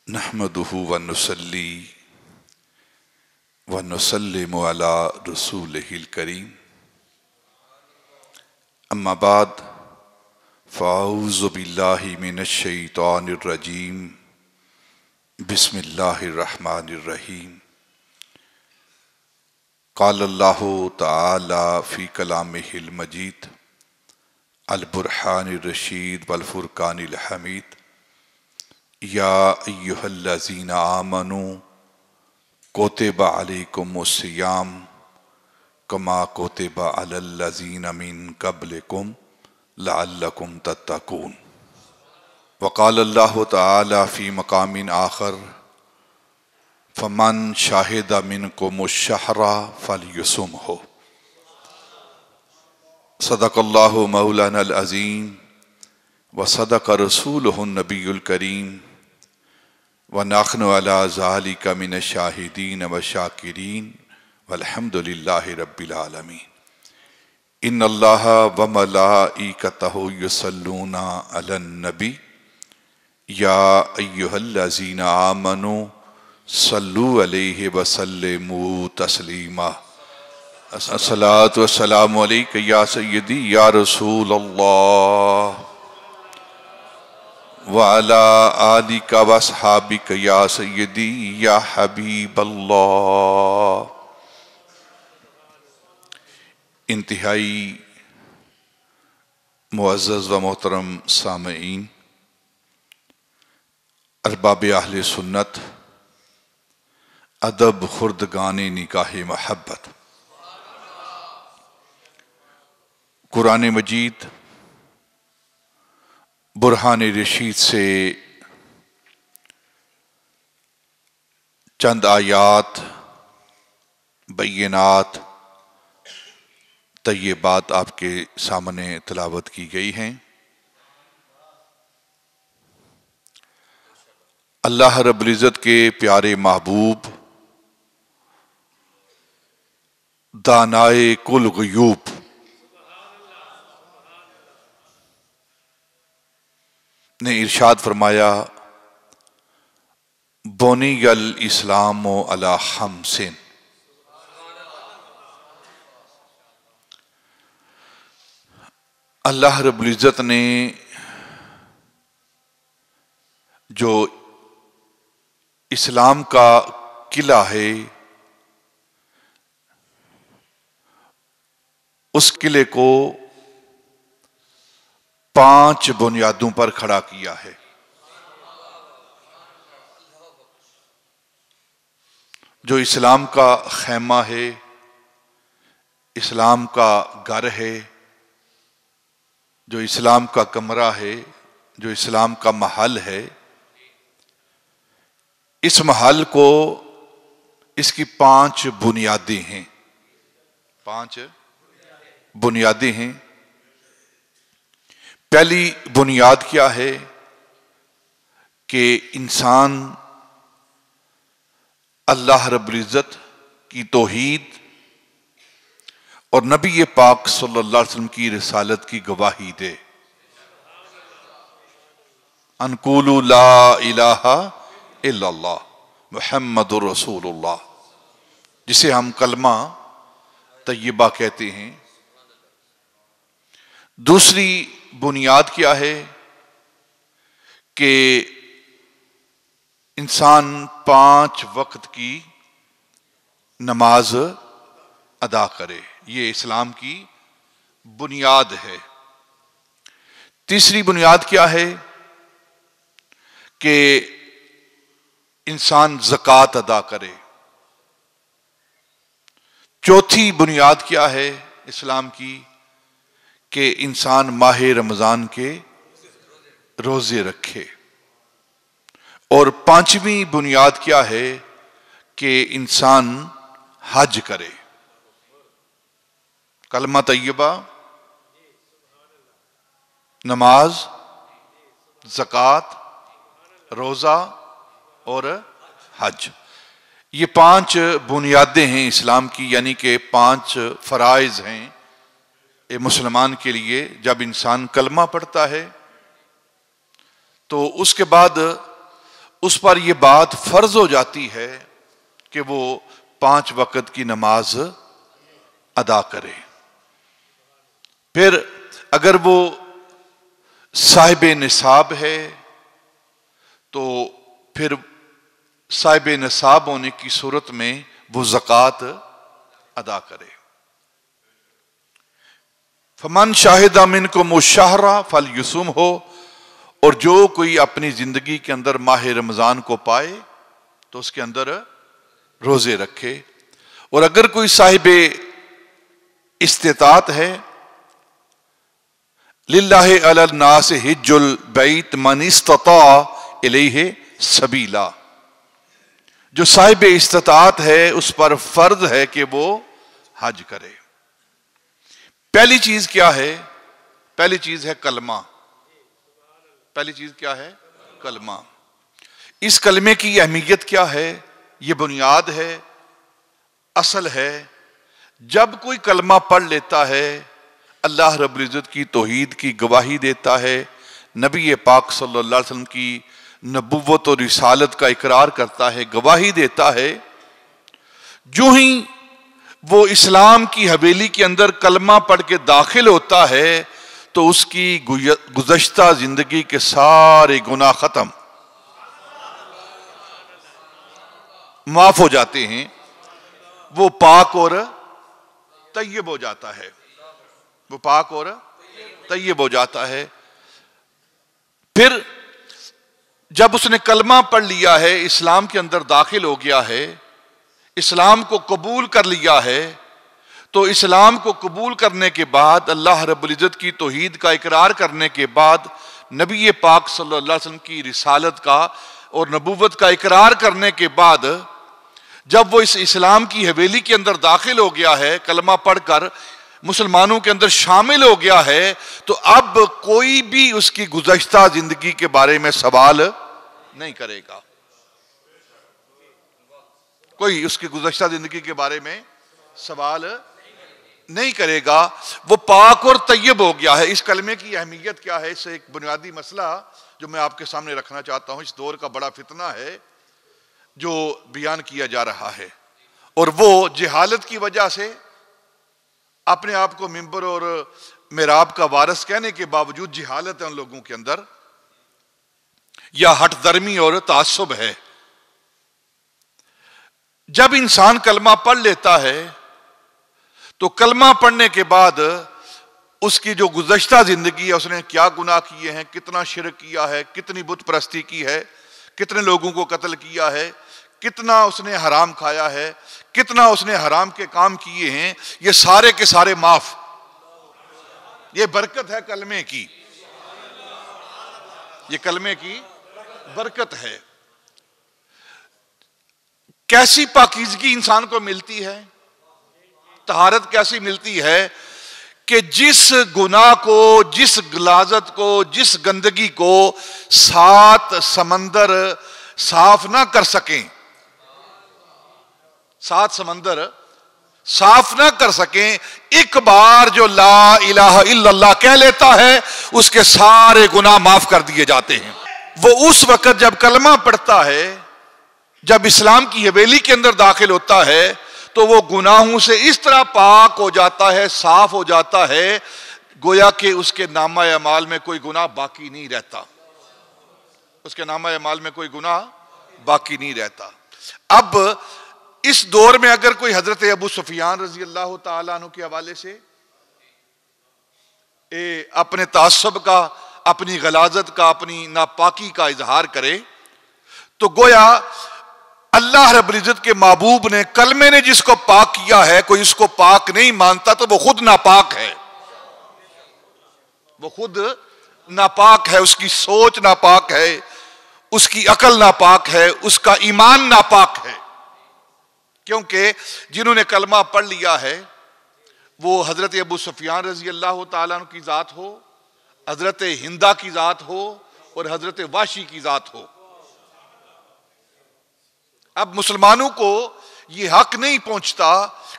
نحمدہ ونصلی ونسلم علی رسولہ الکریم اما بعد فاعوذ باللہ من الشیطان الرجیم بسم اللہ الرحمن الرحیم قال اللہ تعالی فی کلامہ المجید البرہان الرشید والفرقان الحمید یا ایہا الذین آمنوا کتب علیکم الصیام کما کتب علی الذین من قبلکم لعلکم تتقون وقال اللہ تعالی فی مقام آخر فمن شاہد منکم الشہر فلیصمہ صدق اللہ مولانا العظیم وصدق رسولہ النبی الکریم ونحن علی ذالک من الشاہدین والشاکرین والحمد للہ رب العالمین ان اللہ وملائکتہ یصلون علی النبی یا ایہا الذین آمنوا صلوا علیہ وسلموا تسلیما الصلاۃ والسلام علیک یا سیدی یا رسول اللہ وعلی آلک واصحابک یا سیدی یا حبیب اللہ۔ انتہائی معزز و محترم سامعین، ارباب اہل سنت، ادب خردگان نکاح محبت، قرآن مجید برہان رشید سے چند آیات بینات طیبات آپ کے سامنے تلاوت کی گئی ہیں۔ اللہ رب العزت کے پیارے محبوب دانائے کل غیوب نے ارشاد فرمایا بنی الاسلام علی خمس، اللہ رب العزت نے جو اسلام کا قلعہ ہے اس قلعے کو 5 بنیادوں پر کھڑا کیا ہے۔ جو اسلام کا خیمہ ہے، اسلام کا گھر ہے، جو اسلام کا کمرہ ہے، جو اسلام کا محل ہے، اس محل کو اس کی 5 بنیادیں ہیں۔ 5 بنیادیں ہیں۔ پہلی بنیاد کیا ہے کہ انسان اللہ رب العزت کی توحید اور نبی پاک صلی اللہ علیہ وسلم کی رسالت کی گواہی دے۔ ان قولوا لا الہ الا اللہ محمد رسول اللہ، جسے ہم کلمہ طیبہ کہتے ہیں۔ دوسری بنیاد کیا ہے کہ انسان 5 وقت کی نماز ادا کرے، یہ اسلام کی بنیاد ہے۔ تیسری بنیاد کیا ہے کہ انسان زکوٰۃ ادا کرے۔ چوتھی بنیاد کیا ہے اسلام کی کہ انسان ماہ رمضان کے روزے رکھے۔ اور 5ویں بنیاد کیا ہے کہ انسان حج کرے۔ کلمہ طیبہ، نماز، زکوٰۃ، روزہ اور حج، یہ 5 بنیادیں ہیں اسلام کی، یعنی کہ 5 فرائض ہیں مسلمان کے لیے۔ جب انسان کلمہ پڑھتا ہے تو اس کے بعد اس پر یہ بات فرض ہو جاتی ہے کہ وہ 5 وقت کی نماز ادا کرے۔ پھر اگر وہ صاحب نصاب ہے تو پھر صاحب نصاب ہونے کی صورت میں وہ زکوٰۃ ادا کرے۔ فمن شاہد منکم الشہر فلیصم ہو، اور جو کوئی اپنی زندگی کے اندر ماہ رمضان کو پائے تو اس کے اندر روزے رکھے۔ اور اگر کوئی صاحب استطاعت ہے، للہ علی الناس حج البیت من استطاع الیہ سبیلا، جو صاحب استطاعت ہے اس پر فرض ہے کہ وہ حج کرے۔ پہلی چیز کیا ہے؟ پہلی چیز ہے کلمہ۔ پہلی چیز کیا ہے؟ کلمہ۔ اس کلمے کی اہمیت کیا ہے؟ یہ بنیاد ہے، اصل ہے۔ جب کوئی کلمہ پڑھ لیتا ہے اللہ رب العزت کی توحید کی گواہی دیتا ہے، نبی پاک صلی اللہ علیہ وسلم کی نبوت اور رسالت کا اقرار کرتا ہے، گواہی دیتا ہے، جو ہی وہ اسلام کی حویلی کے اندر کلمہ پڑھ کے داخل ہوتا ہے تو اس کی گزشتہ زندگی کے سارے گناہ ختم، معاف ہو جاتے ہیں، وہ پاک اور طیب ہو جاتا ہے، وہ پاک اور طیب ہو جاتا ہے۔ پھر جب اس نے کلمہ پڑھ لیا ہے، اسلام کے اندر داخل ہو گیا ہے، اسلام کو قبول کر لیا ہے، تو اسلام کو قبول کرنے کے بعد اللہ رب العزت کی توحید کا اقرار کرنے کے بعد نبی پاک صلی اللہ علیہ وسلم کی رسالت کا اور نبوت کا اقرار کرنے کے بعد جب وہ اس اسلام کی حویلی کے اندر داخل ہو گیا ہے، کلمہ پڑھ کر مسلمانوں کے اندر شامل ہو گیا ہے، تو اب کوئی بھی اس کی گزشتہ زندگی کے بارے میں سوال نہیں کرے گا۔ کوئی اس کی گزشتہ زندگی کے بارے میں سوال نہیں کرے گا، وہ پاک اور طیب ہو گیا ہے۔ اس کلمے کی اہمیت کیا ہے؟ اس سے ایک بنیادی مسئلہ جو میں آپ کے سامنے رکھنا چاہتا ہوں، اس دور کا بڑا فتنہ ہے جو بیان کیا جا رہا ہے، اور وہ جہالت کی وجہ سے اپنے آپ کو منبر اور محراب کا وارث کہنے کے باوجود جہالت ہے ان لوگوں کے اندر، یا ہٹ درمی اور تعصب ہے۔ جب انسان کلمہ پڑھ لیتا ہے تو کلمہ پڑھنے کے بعد اس کی جو گزشتہ زندگی ہے، اس نے کیا گناہ کیے ہیں، کتنا شرک کیا ہے، کتنی بت پرستی کی ہے، کتنے لوگوں کو قتل کیا ہے، کتنا اس نے حرام کھایا ہے، کتنا اس نے حرام کے کام کیے ہیں، یہ سارے کے سارے معاف۔ یہ برکت ہے کلمے کی، یہ کلمے کی برکت ہے۔ کیسی پاکیزگی انسان کو ملتی ہے، طہارت کیسی ملتی ہے کہ جس گناہ کو، جس غلاظت کو، جس گندگی کو 7 سمندر صاف نہ کر سکیں، 7 سمندر صاف نہ کر سکیں، ایک بار جو لا الہ الا اللہ کہہ لیتا ہے اس کے سارے گناہ معاف کر دیے جاتے ہیں۔ وہ اس وقت جب کلمہ پڑھتا ہے، جب اسلام کی حویلی کے اندر داخل ہوتا ہے، تو وہ گناہوں سے اس طرح پاک ہو جاتا ہے، صاف ہو جاتا ہے، گویا کہ اس کے نامہ اعمال میں کوئی گناہ باقی نہیں رہتا، اس کے نامہ اعمال میں کوئی گناہ باقی نہیں رہتا۔ اب اس دور میں اگر کوئی حضرت ابو سفیان رضی اللہ تعالیٰ عنہ کے حوالے سے اپنے تعصب کا، اپنی غلاظت کا، اپنی ناپاکی کا اظہار کرے، تو گویا اللہ رب العزت کے محبوب نے، کلمے نے جس کو پاک کیا ہے، کوئی اس کو پاک نہیں مانتا تو وہ خود ناپاک ہے، وہ خود ناپاک ہے، اس کی سوچ ناپاک ہے، اس کی عقل ناپاک ہے، اس کا ایمان ناپاک ہے۔ کیونکہ جنہوں نے کلمہ پڑھ لیا ہے وہ حضرت ابو سفیان رضی اللہ تعالیٰ عنہ کی ذات ہو، حضرت ہندہ کی ذات ہو، اور حضرت واشی کی ذات ہو۔ اب مسلمانوں کو یہ حق نہیں پہنچتا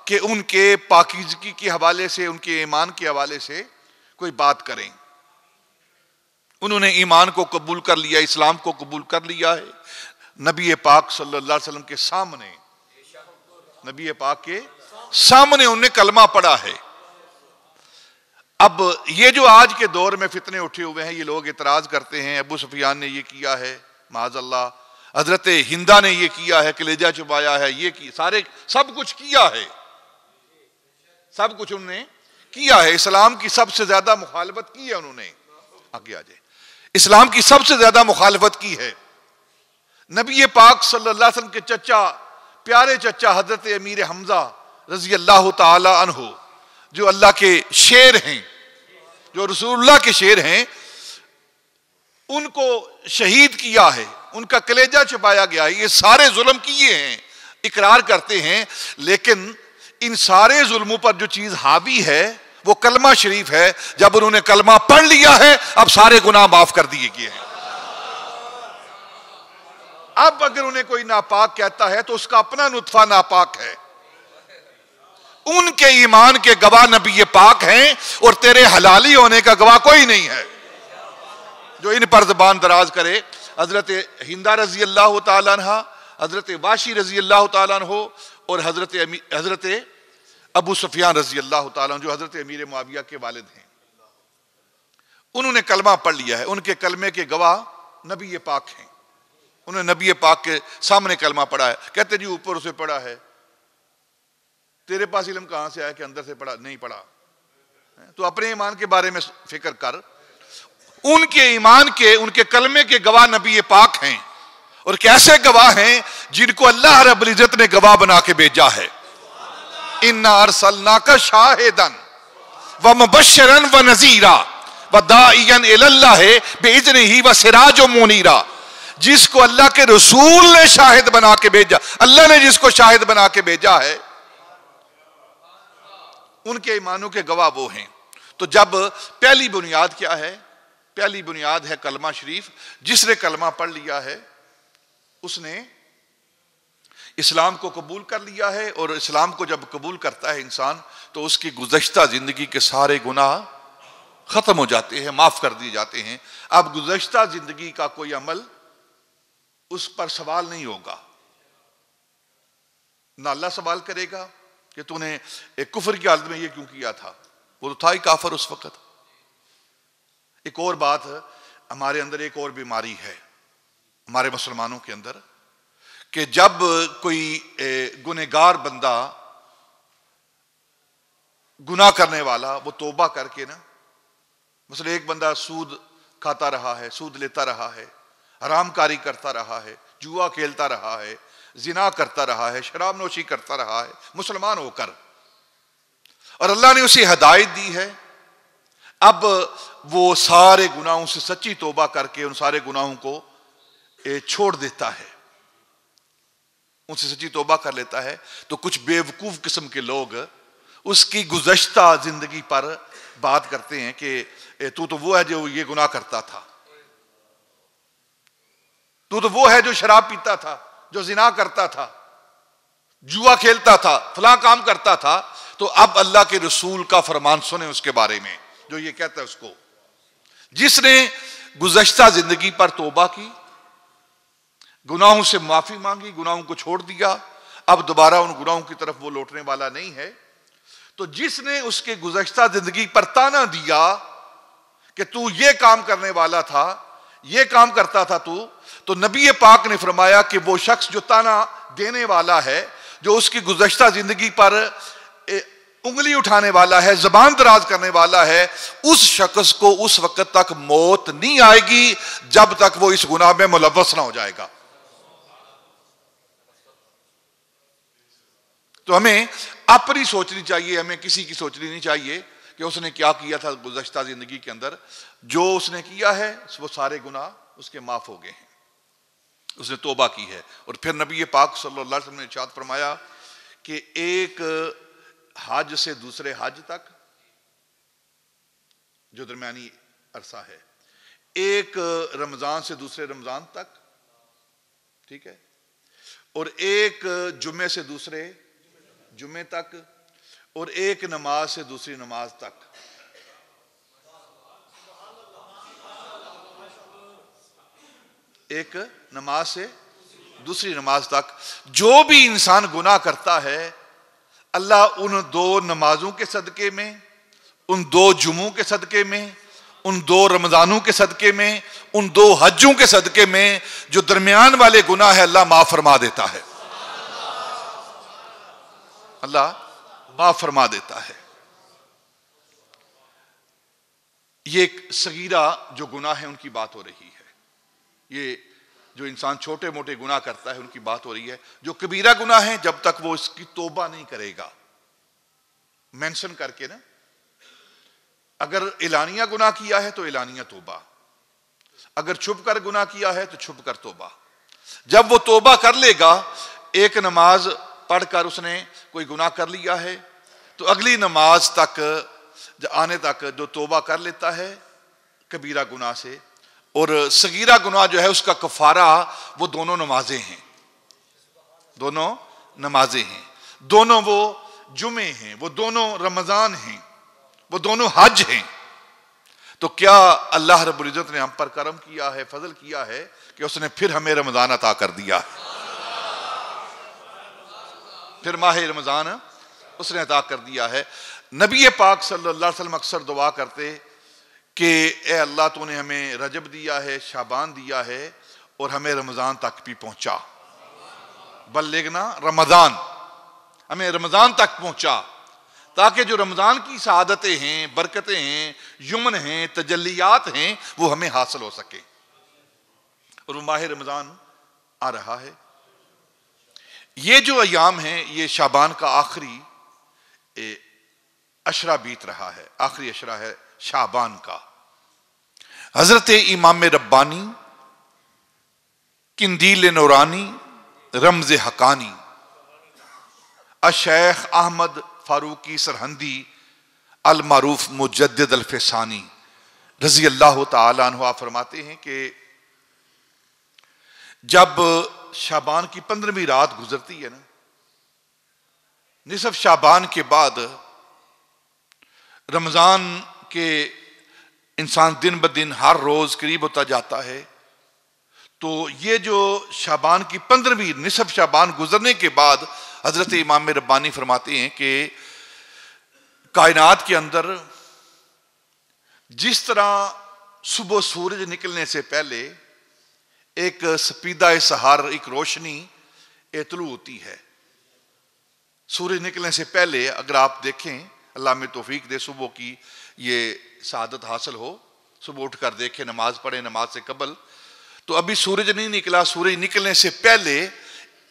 کہ ان کے پاکیزگی کے حوالے سے، ان کے ایمان کے حوالے سے کوئی بات کریں۔ انہوں نے ایمان کو قبول کر لیا، اسلام کو قبول کر لیا ہے، نبی پاک صلی اللہ علیہ وسلم کے سامنے، نبی پاک کے سامنے انہوں نے کلمہ پڑھا ہے۔ اب یہ جو آج کے دور میں فتنے اٹھے ہوئے ہیں، یہ لوگ اعتراض کرتے ہیں ابو سفیان نے یہ کیا ہے، معاذ اللہ، حضرت ہندہ نے یہ کیا ہے، کلیجہ چبایا ہے، یہ کی سارے سب کچھ کیا ہے، سب کچھ انہوں نے کیا ہے۔ اسلام کی سب سے زیادہ مخالفت کی ہے انہوں نے، آگے آ جائے، اسلام کی سب سے زیادہ مخالفت کی ہے۔ نبی پاک صلی اللہ علیہ وسلم کے چچا، پیارے چچا حضرت امیر حمزہ رضی اللہ تعالی عنہ، جو اللہ کے شیر ہیں، جو رسول اللہ کے شیر ہیں، ان کو شہید کیا ہے، ان کا کلیجہ چھپایا گیا ہے، یہ سارے ظلم کیے ہیں، اقرار کرتے ہیں، لیکن ان سارے ظلموں پر جو چیز حاوی ہے وہ کلمہ شریف ہے۔ جب انہوں نے کلمہ پڑھ لیا ہے، اب سارے گناہ معاف کر دیے گئے ہیں۔ اب اگر انہیں کوئی ناپاک کہتا ہے تو اس کا اپنا نطفہ ناپاک ہے، ان کے ایمان کے گواہ نبی پاک ہیں، اور تیرے حلالی ہونے کا گواہ کوئی نہیں ہے۔ جو ان پر زبان دراز کرے، حضرت ہندہ رضی اللہ تعالیٰ عنہ، حضرت واشی رضی اللہ تعالیٰ عنہ، اور حضرت ابو سفیان رضی اللہ تعالیٰ عنہ جو حضرت امیر معاویہ کے والد ہیں، انہوں نے کلمہ پڑھ لیا ہے، ان کے کلمے کے گواہ نبی پاک ہیں۔ انہوں نے نبی پاک کے سامنے کلمہ پڑھا ہے، کہتے جی اوپر سے پڑھا ہے، تیرے پاس علم کہاں سے آیا کہ اندر سے پڑھا؟ نہیں پڑھا، تو اپنے ایمان کے بارے میں فکر کر۔ ان کے ایمان کے، ان کے کلمے کے گواہ نبی پاک ہیں، اور کیسے گواہ ہیں؟ جن کو اللہ رب العزت نے گواہ بنا کے بھیجا ہے۔ اِنَّا أَرْسَلْنَاكَ شَاهِدًا وَمُبَشِّرًا وَنَذِيرًا وَدَاعِيًا إِلَى اللَّهِ بِإِذْنِهِ وَسِرَاجًا مُنِيرًا۔ جس کو اللہ کے رسول نے شاہد بنا کے بھیجا، اللہ نے جس کو شاہد بنا کے بھیجا ہے، ان کے ایمانوں کے گواہ وہ ہیں۔ تو جب پہلی بنیاد کیا ہے؟ پہلی بنیاد ہے کلمہ شریف۔ جس نے کلمہ پڑھ لیا ہے اس نے اسلام کو قبول کر لیا ہے، اور اسلام کو جب قبول کرتا ہے انسان تو اس کی گزشتہ زندگی کے سارے گناہ ختم ہو جاتے ہیں، معاف کر دیے جاتے ہیں۔ اب گزشتہ زندگی کا کوئی عمل اس پر سوال نہیں ہوگا، نہ اللہ سوال کرے گا کہ تو نے ایک کفر کی حالت میں یہ کیوں کیا تھا، وہ تو تھا ہی کافر اس وقت۔ ایک اور بات، ہمارے اندر ایک اور بیماری ہے ہمارے مسلمانوں کے اندر، کہ جب کوئی گنہگار بندہ، گناہ کرنے والا، وہ توبہ کر کے نا، مثلا ایک بندہ سود کھاتا رہا ہے، سود لیتا رہا ہے، حرام کاری کرتا رہا ہے، جوا کھیلتا رہا ہے، زنا کرتا رہا ہے، شراب نوشی کرتا رہا ہے مسلمان ہو کر، اور اللہ نے اسے ہدایت دی ہے، اب وہ سارے گناہوں سے سچی توبہ کر کے ان سارے گناہوں کو چھوڑ دیتا ہے، ان سے سچی توبہ کر لیتا ہے، تو کچھ بیوقوف قسم کے لوگ اس کی گزشتہ زندگی پر بات کرتے ہیں کہ تو وہ ہے جو یہ گناہ کرتا تھا، تو وہ ہے جو شراب پیتا تھا، جو زنا کرتا تھا، جوا کھیلتا تھا، فلاں کام کرتا تھا۔ تو اب اللہ کے رسول کا فرمان سنیں اس کے بارے میں، جو یہ کہتا ہے اس کو، جس نے گزشتہ زندگی پر توبہ کی، گناہوں سے معافی مانگی، گناہوں کو چھوڑ دیا، اب دوبارہ ان گناہوں کی طرف وہ لوٹنے والا نہیں ہے، تو جس نے اس کے گزشتہ زندگی پر تانا دیا کہ تو یہ کام کرنے والا تھا، یہ کام کرتا تھا تو نبی پاک نے فرمایا کہ وہ شخص جو تانا دینے والا ہے، جو اس کی گزشتہ زندگی پر انگلی اٹھانے والا ہے، زبان دراز کرنے والا ہے، اس شخص کو اس وقت تک موت نہیں آئے گی جب تک وہ اس گناہ میں ملوث نہ ہو جائے گا۔ تو ہمیں اپنی سوچنی چاہیے، ہمیں کسی کی سوچنی نہیں چاہیے کہ اس نے کیا کیا تھا گزشتہ زندگی کے اندر۔ جو اس نے کیا ہے وہ سارے گناہ اس کے معاف ہو گئے ہیں، اس نے توبہ کی ہے۔ اور پھر نبی پاک صلی اللہ علیہ وسلم نے ارشاد فرمایا کہ ایک حج سے دوسرے حج تک جو درمیانی عرصہ ہے، ایک رمضان سے دوسرے رمضان تک، ٹھیک ہے، اور ایک جمعے سے دوسرے جمعے تک، اور ایک نماز سے دوسری نماز تک، ایک نماز سے دوسری نماز تک جو بھی انسان گناہ کرتا ہے، اللہ ان 2 نمازوں کے صدقے میں، ان 2 جمعوں کے صدقے میں، ان 2 رمضانوں کے صدقے میں، ان 2 حجوں کے صدقے میں جو درمیان والے گناہ ہے اللہ معاف فرما دیتا ہے، اللہ معاف فرما دیتا ہے۔ یہ ایک صغیرہ جو گناہ ہے ان کی بات ہو رہی ہے، یہ جو انسان چھوٹے موٹے گناہ کرتا ہے ان کی بات ہو رہی ہے۔ جو کبیرہ گناہ ہے جب تک وہ اس کی توبہ نہیں کرے گا، مینشن کر کے نا، اگر اعلانیہ گناہ کیا ہے تو اعلانیہ توبہ، اگر چھپ کر گناہ کیا ہے تو چھپ کر توبہ۔ جب وہ توبہ کر لے گا، ایک نماز پڑھ کر اس نے کوئی گناہ کر لیا ہے تو اگلی نماز تک آنے تک جو توبہ کر لیتا ہے کبیرہ گناہ سے، اور صغیرہ گناہ جو ہے اس کا کفارہ وہ دونوں نمازیں ہیں، دونوں نمازیں ہیں، دونوں وہ جمعے ہیں، وہ دونوں رمضان ہیں، وہ دونوں حج ہیں۔ تو کیا اللہ رب العزت نے ہم پر کرم کیا ہے، فضل کیا ہے کہ اس نے پھر ہمیں رمضان عطا کر دیا، پھر ماہ رمضان اس نے عطا کر دیا ہے۔ نبی پاک صلی اللہ علیہ وسلم اکثر دعا کرتے کہ اے اللہ تو نے ہمیں رجب دیا ہے، شعبان دیا ہے، اور ہمیں رمضان تک بھی پہنچا، بلغنا رمضان، ہمیں رمضان تک پہنچا، تاکہ جو رمضان کی سعادتیں ہیں، برکتیں ہیں، یمن ہیں، تجلیات ہیں، وہ ہمیں حاصل ہو سکے۔ اور وہ ماہ رمضان آ رہا ہے۔ یہ جو ایام ہیں یہ شعبان کا آخری عشرہ بیت رہا ہے، آخری عشرہ ہے شعبان کا۔ حضرت امام ربانی، قندیل نورانی، رمز حقانی، الشیخ احمد فاروقی سرہندی المعروف مجدد الفسانی رضی اللہ تعالی عنہ فرماتے ہیں کہ جب شعبان کی 15ویں رات گزرتی ہے نا، نصف شعبان کے بعد رمضان کے انسان دن بدن ہر روز قریب ہوتا جاتا ہے، تو یہ جو شعبان کی 15ویں نصف شعبان گزرنے کے بعد حضرت امام ربانی فرماتے ہیں کہ کائنات کے اندر جس طرح صبح سورج نکلنے سے پہلے ایک سپیدہ سحر، ایک روشنی طلوع ہوتی ہے، سورج نکلنے سے پہلے اگر آپ دیکھیں، اللہ میں توفیق دے صبح کی یہ سعادت حاصل ہو، صبح اٹھ کر دیکھیں، نماز پڑھیں نماز سے قبل، تو ابھی سورج نہیں نکلا، سورج نکلنے سے پہلے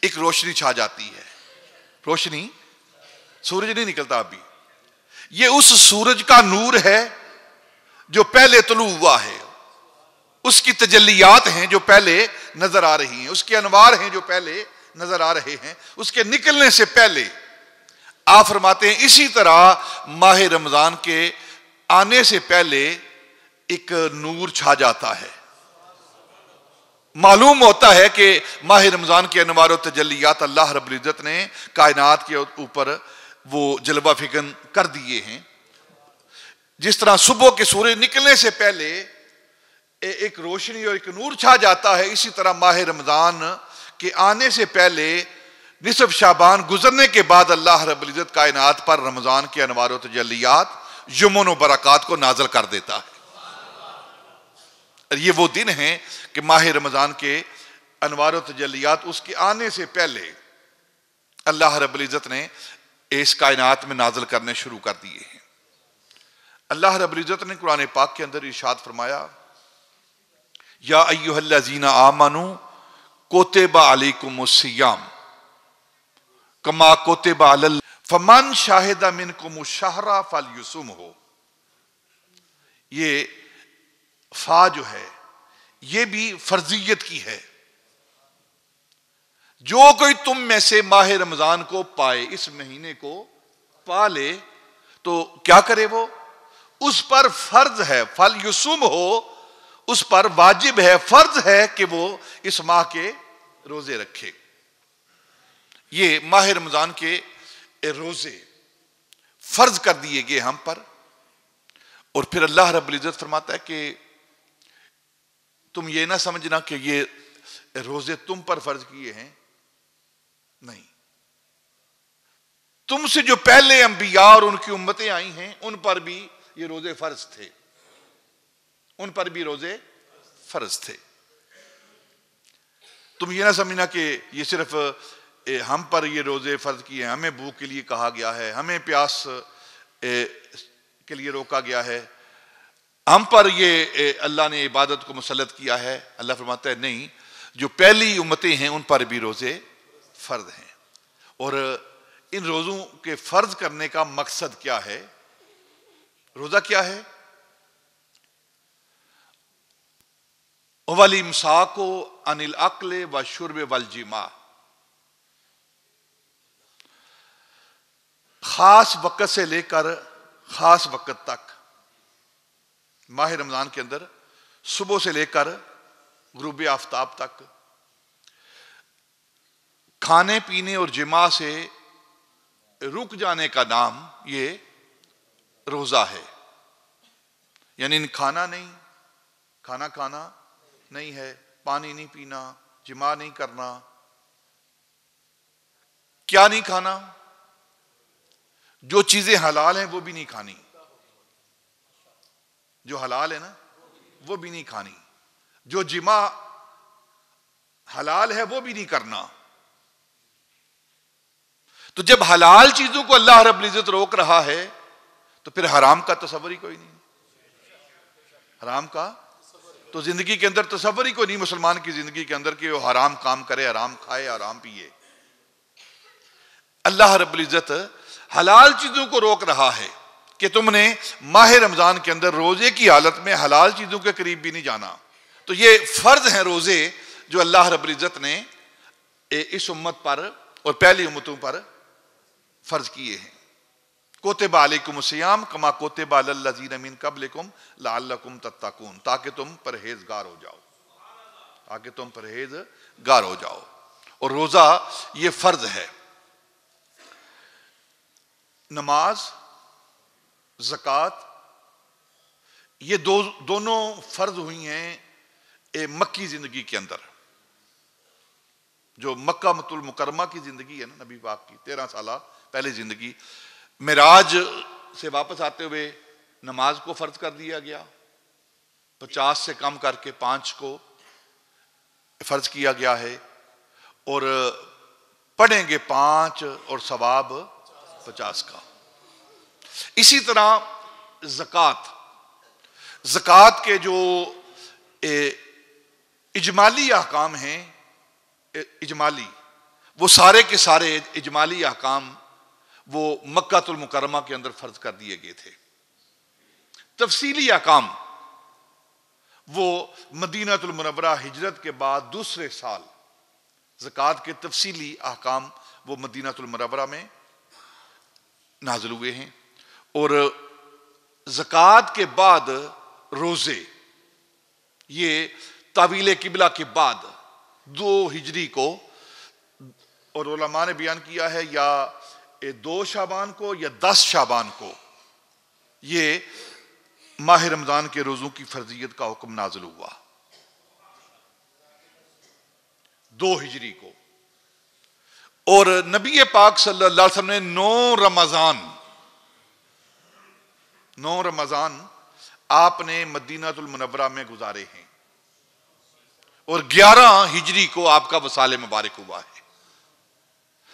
ایک روشنی چھا جاتی ہے، روشنی، سورج نہیں نکلتا ابھی، یہ اس سورج کا نور ہے جو پہلے طلوع ہوا ہے، اس کی تجلیات ہیں جو پہلے نظر آ رہی ہیں، اس کے انوار ہیں جو پہلے نظر آ رہے ہیں، اس کے نکلنے سے پہلے۔ آپ فرماتے ہیں اسی طرح ماہ رمضان کے آنے سے پہلے ایک نور چھا جاتا ہے، معلوم ہوتا ہے کہ ماہ رمضان کے انوار و تجلیات اللہ رب العزت نے کائنات کے اوپر وہ جلوہ فکن کر دیے ہیں۔ جس طرح صبح کے سورج نکلنے سے پہلے ایک روشنی اور ایک نور چھا جاتا ہے، اسی طرح ماہ رمضان کے آنے سے پہلے نصف شعبان گزرنے کے بعد اللہ رب العزت کائنات پر رمضان کے انوار و تجلیات، یمن و برکات کو نازل کر دیتا ہے۔ اور یہ وہ دن ہیں کہ ماہ رمضان کے انوار و تجلیات اس کے آنے سے پہلے اللہ رب العزت نے اس کائنات میں نازل کرنے شروع کر دیے ہیں۔ اللہ رب العزت نے قرآن پاک کے اندر ارشاد فرمایا، یا ایھا الذین آمنوا کتب علیکم الصیام کما کتب علی فمن شاہد منکم الشہر فلیصمہ۔ یہ فا جو ہے یہ بھی فرضیت کی ہے، جو کوئی تم میں سے ماہ رمضان کو پائے، اس مہینے کو پا لے تو کیا کرے، وہ اس پر فرض ہے، فلیصمہ، اس پر واجب ہے، فرض ہے کہ وہ اس ماہ کے روزے رکھے۔ یہ ماہ رمضان کے روزے فرض کر دیے گئے ہم پر۔ اور پھر اللہ رب العزت فرماتا ہے کہ تم یہ نہ سمجھنا کہ یہ روزے تم پر فرض کیے ہیں؟ نہیں، تم سے جو پہلے انبیاء اور ان کی امتیں آئی ہیں ان پر بھی یہ روزے فرض تھے، ان پر بھی روزے فرض تھے۔ تم یہ نہ سمجھنا کہ یہ صرف ہم پر یہ روزے فرض کیے ہیں، ہمیں بھوک کے لیے کہا گیا ہے، ہمیں پیاس کے لیے روکا گیا ہے، ہم پر یہ اللہ نے عبادت کو مسلط کیا ہے۔ اللہ فرماتا ہے نہیں، جو پہلی امتیں ہیں ان پر بھی روزے فرض ہیں۔ اور ان روزوں کے فرض کرنے کا مقصد کیا ہے؟ روزہ کیا ہے؟ وَالْإِمْسَاكُ عَنِ الْأَكْلِ وَالشُّرْبِ وَالْجِمَاعِ، خاص وقت سے لے کر خاص وقت تک، ماہ رمضان کے اندر صبح سے لے کر غروب آفتاب تک کھانے پینے اور جماع سے رک جانے کا نام یہ روزہ ہے۔ یعنی کھانا نہیں ہے، پانی نہیں پینا، جماع نہیں کرنا۔ کیا نہیں کھانا؟ جو چیزیں حلال ہیں وہ بھی نہیں کھانی، جو حلال ہے نا وہ بھی نہیں کھانی، جو جماع حلال ہے وہ بھی نہیں کرنا۔ تو جب حلال چیزوں کو اللہ رب العزت روک رہا ہے تو پھر حرام کا تصور ہی کوئی نہیں، حرام کا تو زندگی کے اندر تصور ہی کوئی نہیں مسلمان کی زندگی کے اندر کہ وہ حرام کام کرے، حرام کھائے، حرام پیے۔ اللہ رب العزت حلال چیزوں کو روک رہا ہے کہ تم نے ماہ رمضان کے اندر روزے کی حالت میں حلال چیزوں کے قریب بھی نہیں جانا۔ تو یہ فرض ہیں روزے جو اللہ رب العزت نے اس امت پر اور پہلی امتوں پر فرض کیے ہیں۔ کتب علیکم الصیام کما کتب علی الذین من قبلکم لعلکم تتقون، تاکہ تم پرہیزگار ہو جاؤ، اور روزہ یہ فرض ہے۔ نماز، زکوٰۃ، یہ دونوں فرض ہوئی ہیں مکی زندگی کے اندر۔ جو مکہ المکرمہ کی زندگی ہے نا نبی پاک کی 13 سالہ پہلے زندگی، معراج سے واپس آتے ہوئے نماز کو فرض کر دیا گیا، 50 سے کم کر کے 5 کو فرض کیا گیا ہے، اور پڑھیں گے 5 اور ثواب 50 کا۔ اسی طرح زکوٰۃ کے جو اجمالی احکام ہیں، وہ سارے کے سارے اجمالی احکام وہ مکہ المکرمہ کے اندر فرض کر دیے گئے تھے۔ تفصیلی احکام وہ مدینہ المنورہ ہجرت کے بعد دوسرے سال زکوٰۃ کے تفصیلی احکام وہ مدینہ المنورہ میں نازل ہوئے ہیں۔ اور زکوٰۃ کے بعد روزے، یہ تحویل قبلہ کے بعد 2 ہجری کو، اور علماء نے بیان کیا ہے یا 2 شعبان کو یا 10 شعبان کو یہ ماہ رمضان کے روزوں کی فرضیت کا حکم نازل ہوا، 2 ہجری کو۔ اور نبی پاک صلی اللہ علیہ وسلم نے 9 رمضان آپ نے مدینہ المنورہ میں گزارے ہیں، اور 11 ہجری کو آپ کا وصال مبارک ہوا ہے۔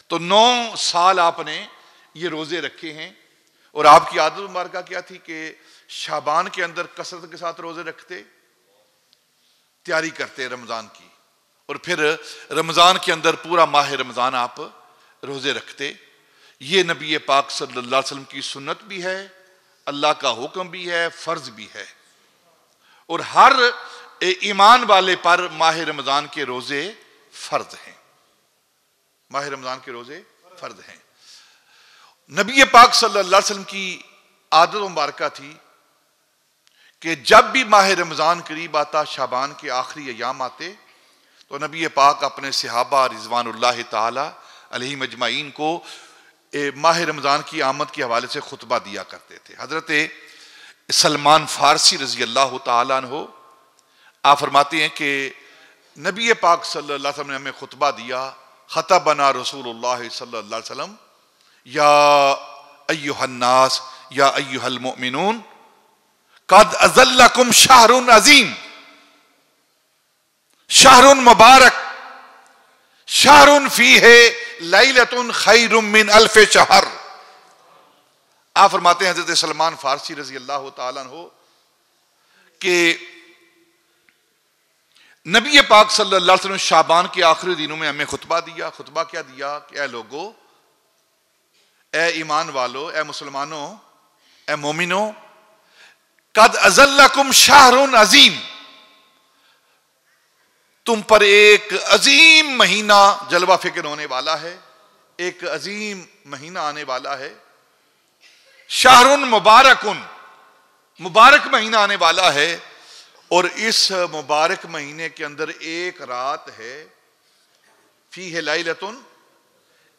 تو 9 سال آپ نے یہ روزے رکھے ہیں۔ اور آپ کی عادت مبارکہ کیا تھی کہ شعبان کے اندر کثرت کے ساتھ روزے رکھتے، تیاری کرتے رمضان کی، اور پھر رمضان کے اندر پورا ماہ رمضان آپ روزے رکھتے۔ یہ نبی پاک صلی اللہ علیہ وسلم کی سنت بھی ہے، اللہ کا حکم بھی ہے، فرض بھی ہے، اور ہر ایمان والے پر ماہ رمضان کے روزے فرض ہیں، ماہ رمضان کے روزے فرض ہیں۔ نبی پاک صلی اللہ علیہ وسلم کی عادت مبارکہ تھی کہ جب بھی ماہ رمضان قریب آتا، شعبان کے آخری ایام آتے، تو نبی پاک اپنے صحابہ رضوان اللہ تعالی علیہم اجمعین کو ماہ رمضان کی آمد کے حوالے سے خطبہ دیا کرتے تھے۔ حضرت سلمان فارسی رضی اللہ تعالیٰ عنہ آپ فرماتے ہیں کہ نبی پاک صلی اللہ علیہ وسلم نے ہمیں خطبہ دیا، خطبنا رسول اللہ صلی اللہ علیہ وسلم یا ایھا الناس یا ایھا المؤمنون قد اذلکم شہر عظیم، شہر مبارک، شہر فیہ لیلۃ خیر من الف شہر۔ آپ فرماتے ہیں حضرت سلمان فارسی رضی اللہ تعالیٰ عنہ کہ نبی پاک صلی اللہ علیہ وسلم شعبان کے آخری دنوں میں ہمیں خطبہ دیا۔ خطبہ کیا دیا کہ اے لوگو، اے ایمان والو، اے مسلمانوں، اے مومنوں، قد اذلکم شہر عظیم، تم پر ایک عظیم مہینہ جلوہ فکر ہونے والا ہے، ایک عظیم مہینہ آنے والا ہے، شہر مبارکن، مبارک مہینہ آنے والا ہے، اور اس مبارک مہینے کے اندر ایک رات ہے، فیہ لیلۃ،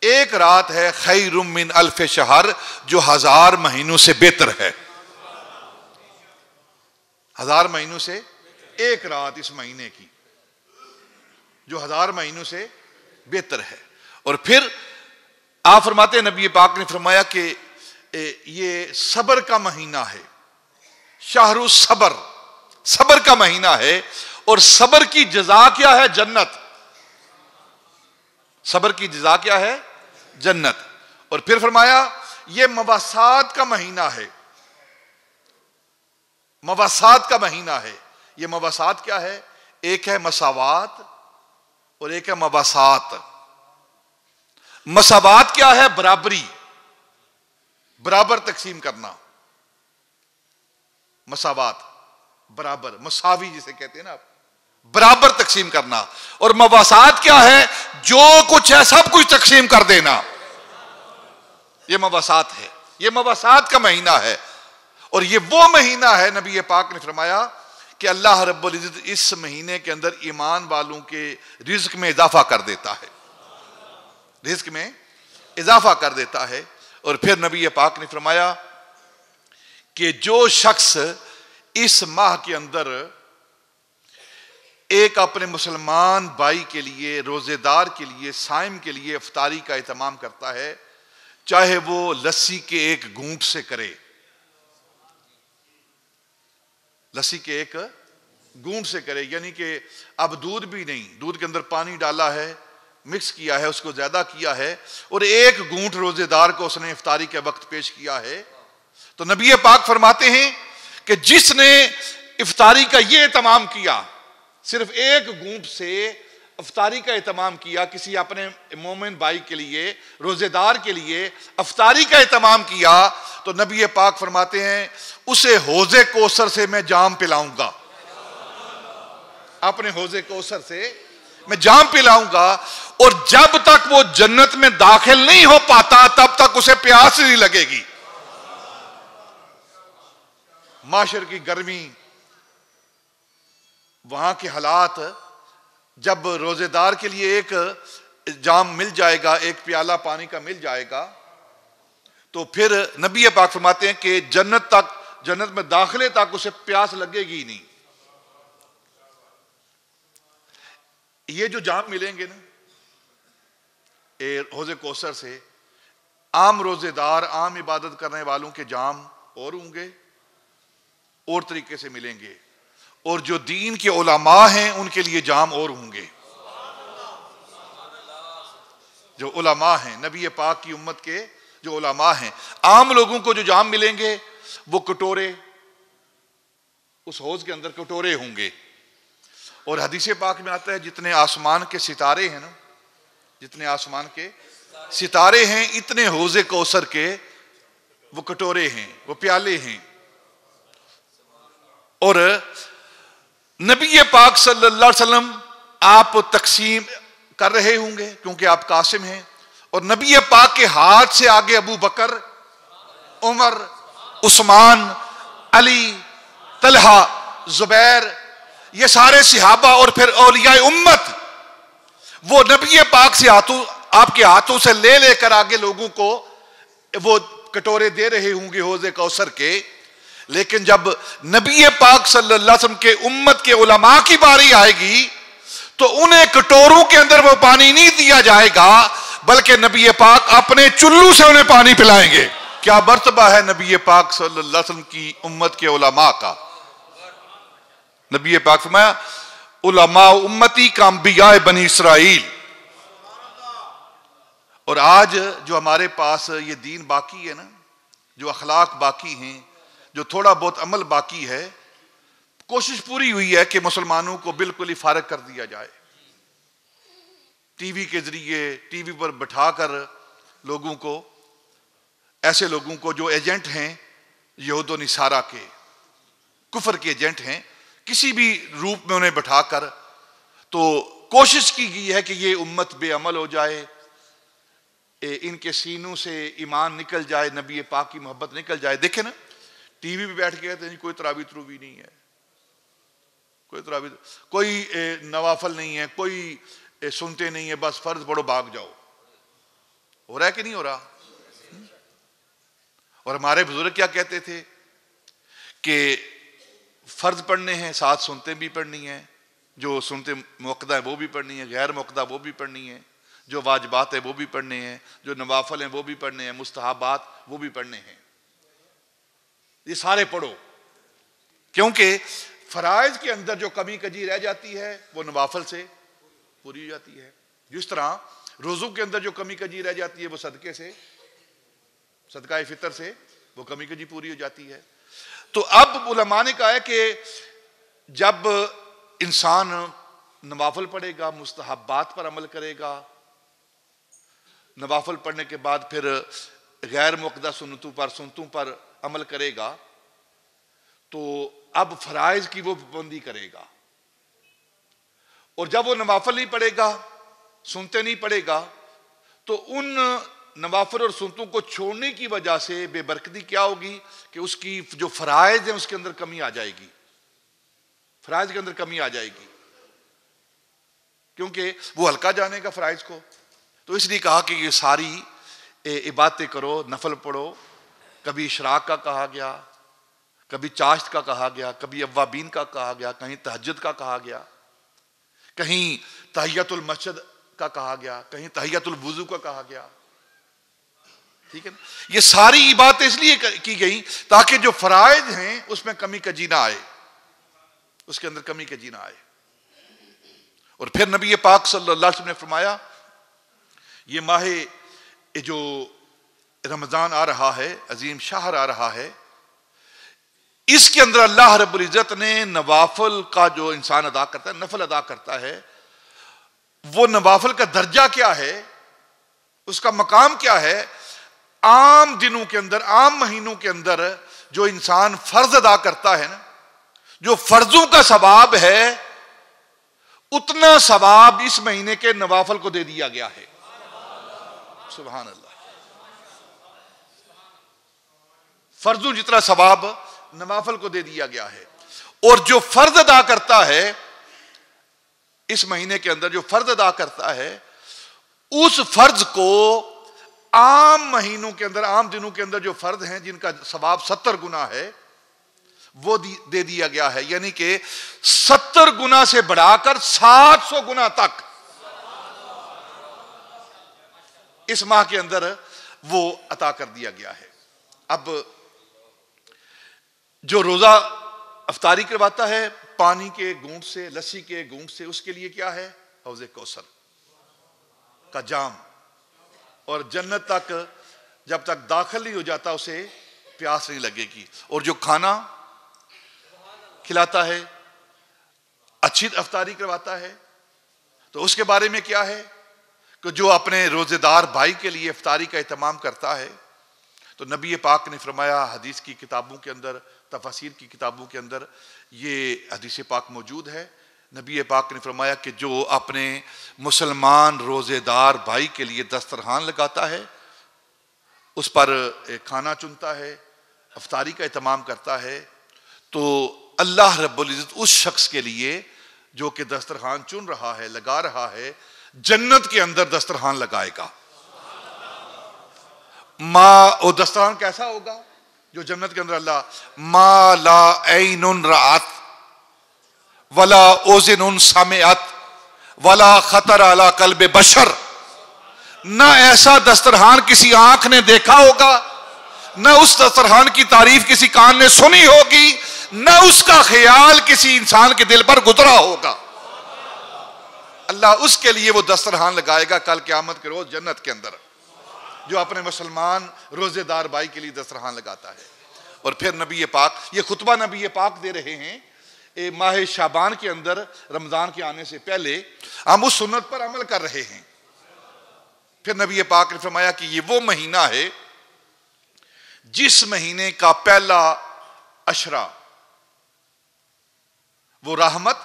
ایک رات ہے خیر من الف شہر، جو 1000 مہینوں سے بہتر ہے۔ 1000 مہینوں سے ایک رات اس مہینے کی، جو 1000 مہینوں سے بہتر ہے۔ اور پھر آپ فرماتے ہیں، نبی پاک نے فرمایا کہ یہ صبر کا مہینہ ہے، شہر الصبر، صبر کا مہینہ ہے، اور صبر کی جزا کیا ہے؟ جنت۔ صبر کی جزا کیا ہے؟ جنت۔ اور پھر فرمایا یہ مواسات کا مہینہ ہے، مواسات کا مہینہ ہے۔ یہ مواسات کیا ہے؟ ایک ہے مساوات اور ایک ہے مواسات۔ مساوات کیا ہے؟ برابری، برابر تقسیم کرنا، مساوات، برابر، مساوی جسے کہتے ہیں نا آپ، برابر تقسیم کرنا۔ اور مواسات کیا ہے؟ جو کچھ ہے سب کچھ تقسیم کر دینا، یہ مواسات ہے، یہ مواسات کا مہینہ ہے۔ اور یہ وہ مہینہ ہے، نبی پاک نے فرمایا کہ اللہ رب العزت اس مہینے کے اندر ایمان والوں کے رزق میں اضافہ کر دیتا ہے، رزق میں اضافہ کر دیتا ہے۔ اور پھر نبی پاک نے فرمایا کہ جو شخص اس ماہ کے اندر ایک اپنے مسلمان بھائی کے لیے، روزے دار کے لیے، صائم کے لیے افطاری کا اہتمام کرتا ہے، چاہے وہ لسی کے ایک گھونٹ سے کرے، لسی کے ایک گھونٹ سے کرے، یعنی کہ اب دودھ بھی نہیں، دودھ کے اندر پانی ڈالا ہے، مکس کیا ہے، اس کو زیادہ کیا ہے، اور ایک گھونٹ روزے دار کو اس نے افطاری کے وقت پیش کیا ہے، تو نبی پاک فرماتے ہیں کہ جس نے افطاری کا یہ اہتمام کیا، صرف ایک گھونٹ سے افطاری کا اہتمام کیا، کسی اپنے مومن بھائی کے لیے، روزے دار کے لیے افطاری کا اہتمام کیا، تو نبی پاک فرماتے ہیں اسے حوض کوثر سے میں جام پلاؤں گا، اپنے حوض کوثر سے میں جام پلاؤں گا، اور جب تک وہ جنت میں داخل نہیں ہو پاتا تب تک اسے پیاس نہیں لگے گی۔ معاشر کی گرمی، وہاں کے حالات، جب روزے دار کے لیے ایک جام مل جائے گا، ایک پیالہ پانی کا مل جائے گا، تو پھر نبی پاک فرماتے ہیں کہ جنت میں داخلے تک اسے پیاس لگے گی نہیں۔ یہ جو جام ملیں گے نا حوض کوثر سے، عام روزے دار، عام عبادت کرنے والوں کے جام اور ہوں گے، اور طریقے سے ملیں گے، اور جو دین کے علماء ہیں ان کے لیے جام اور ہوں گے۔ جو علماء ہیں، نبی پاک کی امت کے جو علماء ہیں، عام لوگوں کو جو جام ملیں گے وہ کٹورے، اس حوض کے اندر کٹورے ہوں گے۔ اور حدیث پاک میں آتا ہے جتنے آسمان کے ستارے ہیں نا، جتنے آسمان کے ستارے ہیں، اتنے حوض کوثر کے وہ کٹورے ہیں، وہ پیالے ہیں۔ اور نبی پاک صلی اللہ علیہ وسلم آپ تقسیم کر رہے ہوں گے کیونکہ آپ قاسم ہیں، اور نبی پاک کے ہاتھ سے آگے ابو بکر، عمر، عثمان، علی، طلحہ، زبیر، یہ سارے صحابہ اور پھر اولیاء امت، وہ نبی پاک سے آپ کے ہاتھوں سے لے لے کر آگے لوگوں کو وہ کٹورے دے رہے ہوں گے حوض کوثر کے۔ لیکن جب نبی پاک صلی اللہ علیہ وسلم کے امت کے علماء کی باری آئے گی تو انہیں کٹوروں کے اندر وہ پانی نہیں دیا جائے گا، بلکہ نبی پاک اپنے چلو سے انہیں پانی پلائیں گے۔ کیا مرتبہ ہے نبی پاک صلی اللہ علیہ وسلم کی امت کے علماء کا۔ نبی پاک فرمایا علماء امتی کا انبیاء بنی اسرائیل۔ اور آج جو ہمارے پاس یہ دین باقی ہے نا، جو اخلاق باقی ہیں، جو تھوڑا بہت عمل باقی ہے، کوشش پوری ہوئی ہے کہ مسلمانوں کو بالکل ہی فارغ کر دیا جائے۔ ٹی وی کے ذریعے، ٹی وی پر بٹھا کر لوگوں کو، ایسے لوگوں کو جو ایجنٹ ہیں یہود و نصارہ کے، کفر کے ایجنٹ ہیں، کسی بھی روپ میں انہیں بٹھا کر تو کوشش کی گئی ہے کہ یہ امت بے عمل ہو جائے، ان کے سینوں سے ایمان نکل جائے، نبی پاک کی محبت نکل جائے۔ دیکھیں نا، ٹی وی پہ بیٹھ کے کہتے ہیں کوئی تراویح ترویح نہیں ہے، کوئی تراویح، کوئی نوافل نہیں ہے، کوئی سنتے نہیں ہے، بس فرض پڑھو بھاگ جاؤ۔ ہو رہا ہے کہ نہیں ہو رہا؟ اور ہمارے بزرگ کیا کہتے تھے کہ فرض پڑھنے ہیں، ساتھ سنتے بھی پڑھنی ہیں، جو سنتے موقدہ ہے وہ بھی پڑھنی ہے، غیر موقدہ وہ بھی پڑھنی ہے، جو واجبات ہے وہ بھی پڑھنے ہیں، جو نوافل ہیں وہ بھی پڑھنے ہیں، مستحبات وہ بھی پڑھنے ہیں۔ یہ سارے پڑھو، کیونکہ فرائض کے اندر جو کمی کجی رہ جاتی ہے وہ نوافل سے پوری ہو جاتی ہے۔ جس طرح روزوں کے اندر جو کمی کجی رہ جاتی ہے وہ صدقے سے، صدقہ فطر سے وہ کمی کجی پوری ہو جاتی ہے۔ تو اب علماء نے کہا ہے کہ جب انسان نوافل پڑھے گا، مستحبات پر عمل کرے گا، نوافل پڑھنے کے بعد پھر غیر مقدس سنتوں پر عمل کرے گا، تو اب فرائض کی وہ پابندی کرے گا۔ اور جب وہ نوافل نہیں پڑھے گا، سنتے نہیں پڑھے گا، تو ان نوافل اور سنتوں کو چھوڑنے کی وجہ سے بے برکتی کیا ہوگی کہ اس کی جو فرائض ہیں اس کے اندر کمی آ جائے گی، فرائض کے اندر کمی آ جائے گی، کیونکہ وہ ہلکا جانے کا فرائض کو۔ تو اس لیے کہا کہ یہ ساری عبادتیں کرو، نفل پڑھو۔ کبھی اشراق کا کہا گیا، کبھی چاشت کا کہا گیا، کبھی اوابین کا کہا گیا، کہیں تہجد کا کہا گیا، کہیں تحیۃ المسجد کا کہا گیا، کہیں تحیۃ الوضو کا کہا گیا۔ ٹھیک ہے نا؟ یہ ساری عبادتیں اس لیے کی گئی تاکہ جو فرائض ہیں اس میں کمی کجی نہ آئے، اس کے اندر کمی کجی نہ آئے۔ اور پھر نبی پاک صلی اللہ علیہ وسلم نے فرمایا یہ ماہ جو رمضان آ رہا ہے، عظیم شہر آ رہا ہے، اس کے اندر اللہ رب العزت نے نوافل کا جو انسان ادا کرتا ہے، نفل ادا کرتا ہے، وہ نوافل کا درجہ کیا ہے، اس کا مقام کیا ہے۔ عام دنوں کے اندر، عام مہینوں کے اندر جو انسان فرض ادا کرتا ہے نا، جو فرضوں کا ثواب ہے، اتنا ثواب اس مہینے کے نوافل کو دے دیا گیا ہے۔ سبحان اللہ، فرضوں جتنا ثواب نوافل کو دے دیا گیا ہے۔ اور جو فرض ادا کرتا ہے اس مہینے کے اندر، جو فرض ادا کرتا ہے، اس فرض کو عام مہینوں کے اندر، عام دنوں کے اندر جو فرض ہیں جن کا ثواب 70 گنا ہے، وہ دے دیا گیا ہے، یعنی کہ 70 گنا سے بڑھا کر 700 گنا تک اس ماہ کے اندر وہ عطا کر دیا گیا ہے۔ اب جو روزہ افطاری کرواتا ہے پانی کے گھونٹ سے، لسی کے گھونٹ سے، اس کے لیے کیا ہے؟ حوض کوثر کا جام، اور جنت تک جب تک داخل نہیں ہو جاتا اسے پیاس نہیں لگے گی۔ اور جو کھانا کھلاتا ہے، اچھی افطاری کرواتا ہے، تو اس کے بارے میں کیا ہے کہ جو اپنے روزے دار بھائی کے لیے افطاری کا اہتمام کرتا ہے، تو نبی پاک نے فرمایا، حدیث کی کتابوں کے اندر، تفاسیر کی کتابوں کے اندر یہ حدیث پاک موجود ہے، نبی پاک نے فرمایا کہ جو اپنے مسلمان روزے دار بھائی کے لیے دسترخوان لگاتا ہے، اس پر کھانا چنتا ہے، افطاری کا اہتمام کرتا ہے، تو اللہ رب العزت اس شخص کے لیے جو کہ دسترخوان چن رہا ہے، لگا رہا ہے، جنت کے اندر دسترخوان لگائے گا۔ وہ دسترخوان کیسا ہوگا جو جنت کے اندر اللہ، ما لا عین رأت ولا اذن سمعت ولا خطر علی قلب بشر، نہ ایسا دسترخوان کسی آنکھ نے دیکھا ہوگا، نہ اس دسترخوان کی تعریف کسی کان نے سنی ہوگی، نہ اس کا خیال کسی انسان کے دل پر گزرا ہوگا۔ اللہ اس کے لیے وہ دسترخوان لگائے گا کل قیامت کے روز جنت کے اندر، جو اپنے مسلمان روزے دار بھائی کے لیے دسترخوان لگاتا ہے۔ اور پھر نبی پاک، یہ خطبہ نبی پاک دے رہے ہیں ماہ شعبان کے اندر، رمضان کے آنے سے پہلے ہم اس سنت پر عمل کر رہے ہیں۔ پھر نبی پاک نے فرمایا کہ یہ وہ مہینہ ہے جس مہینے کا پہلا عشرہ وہ رحمت،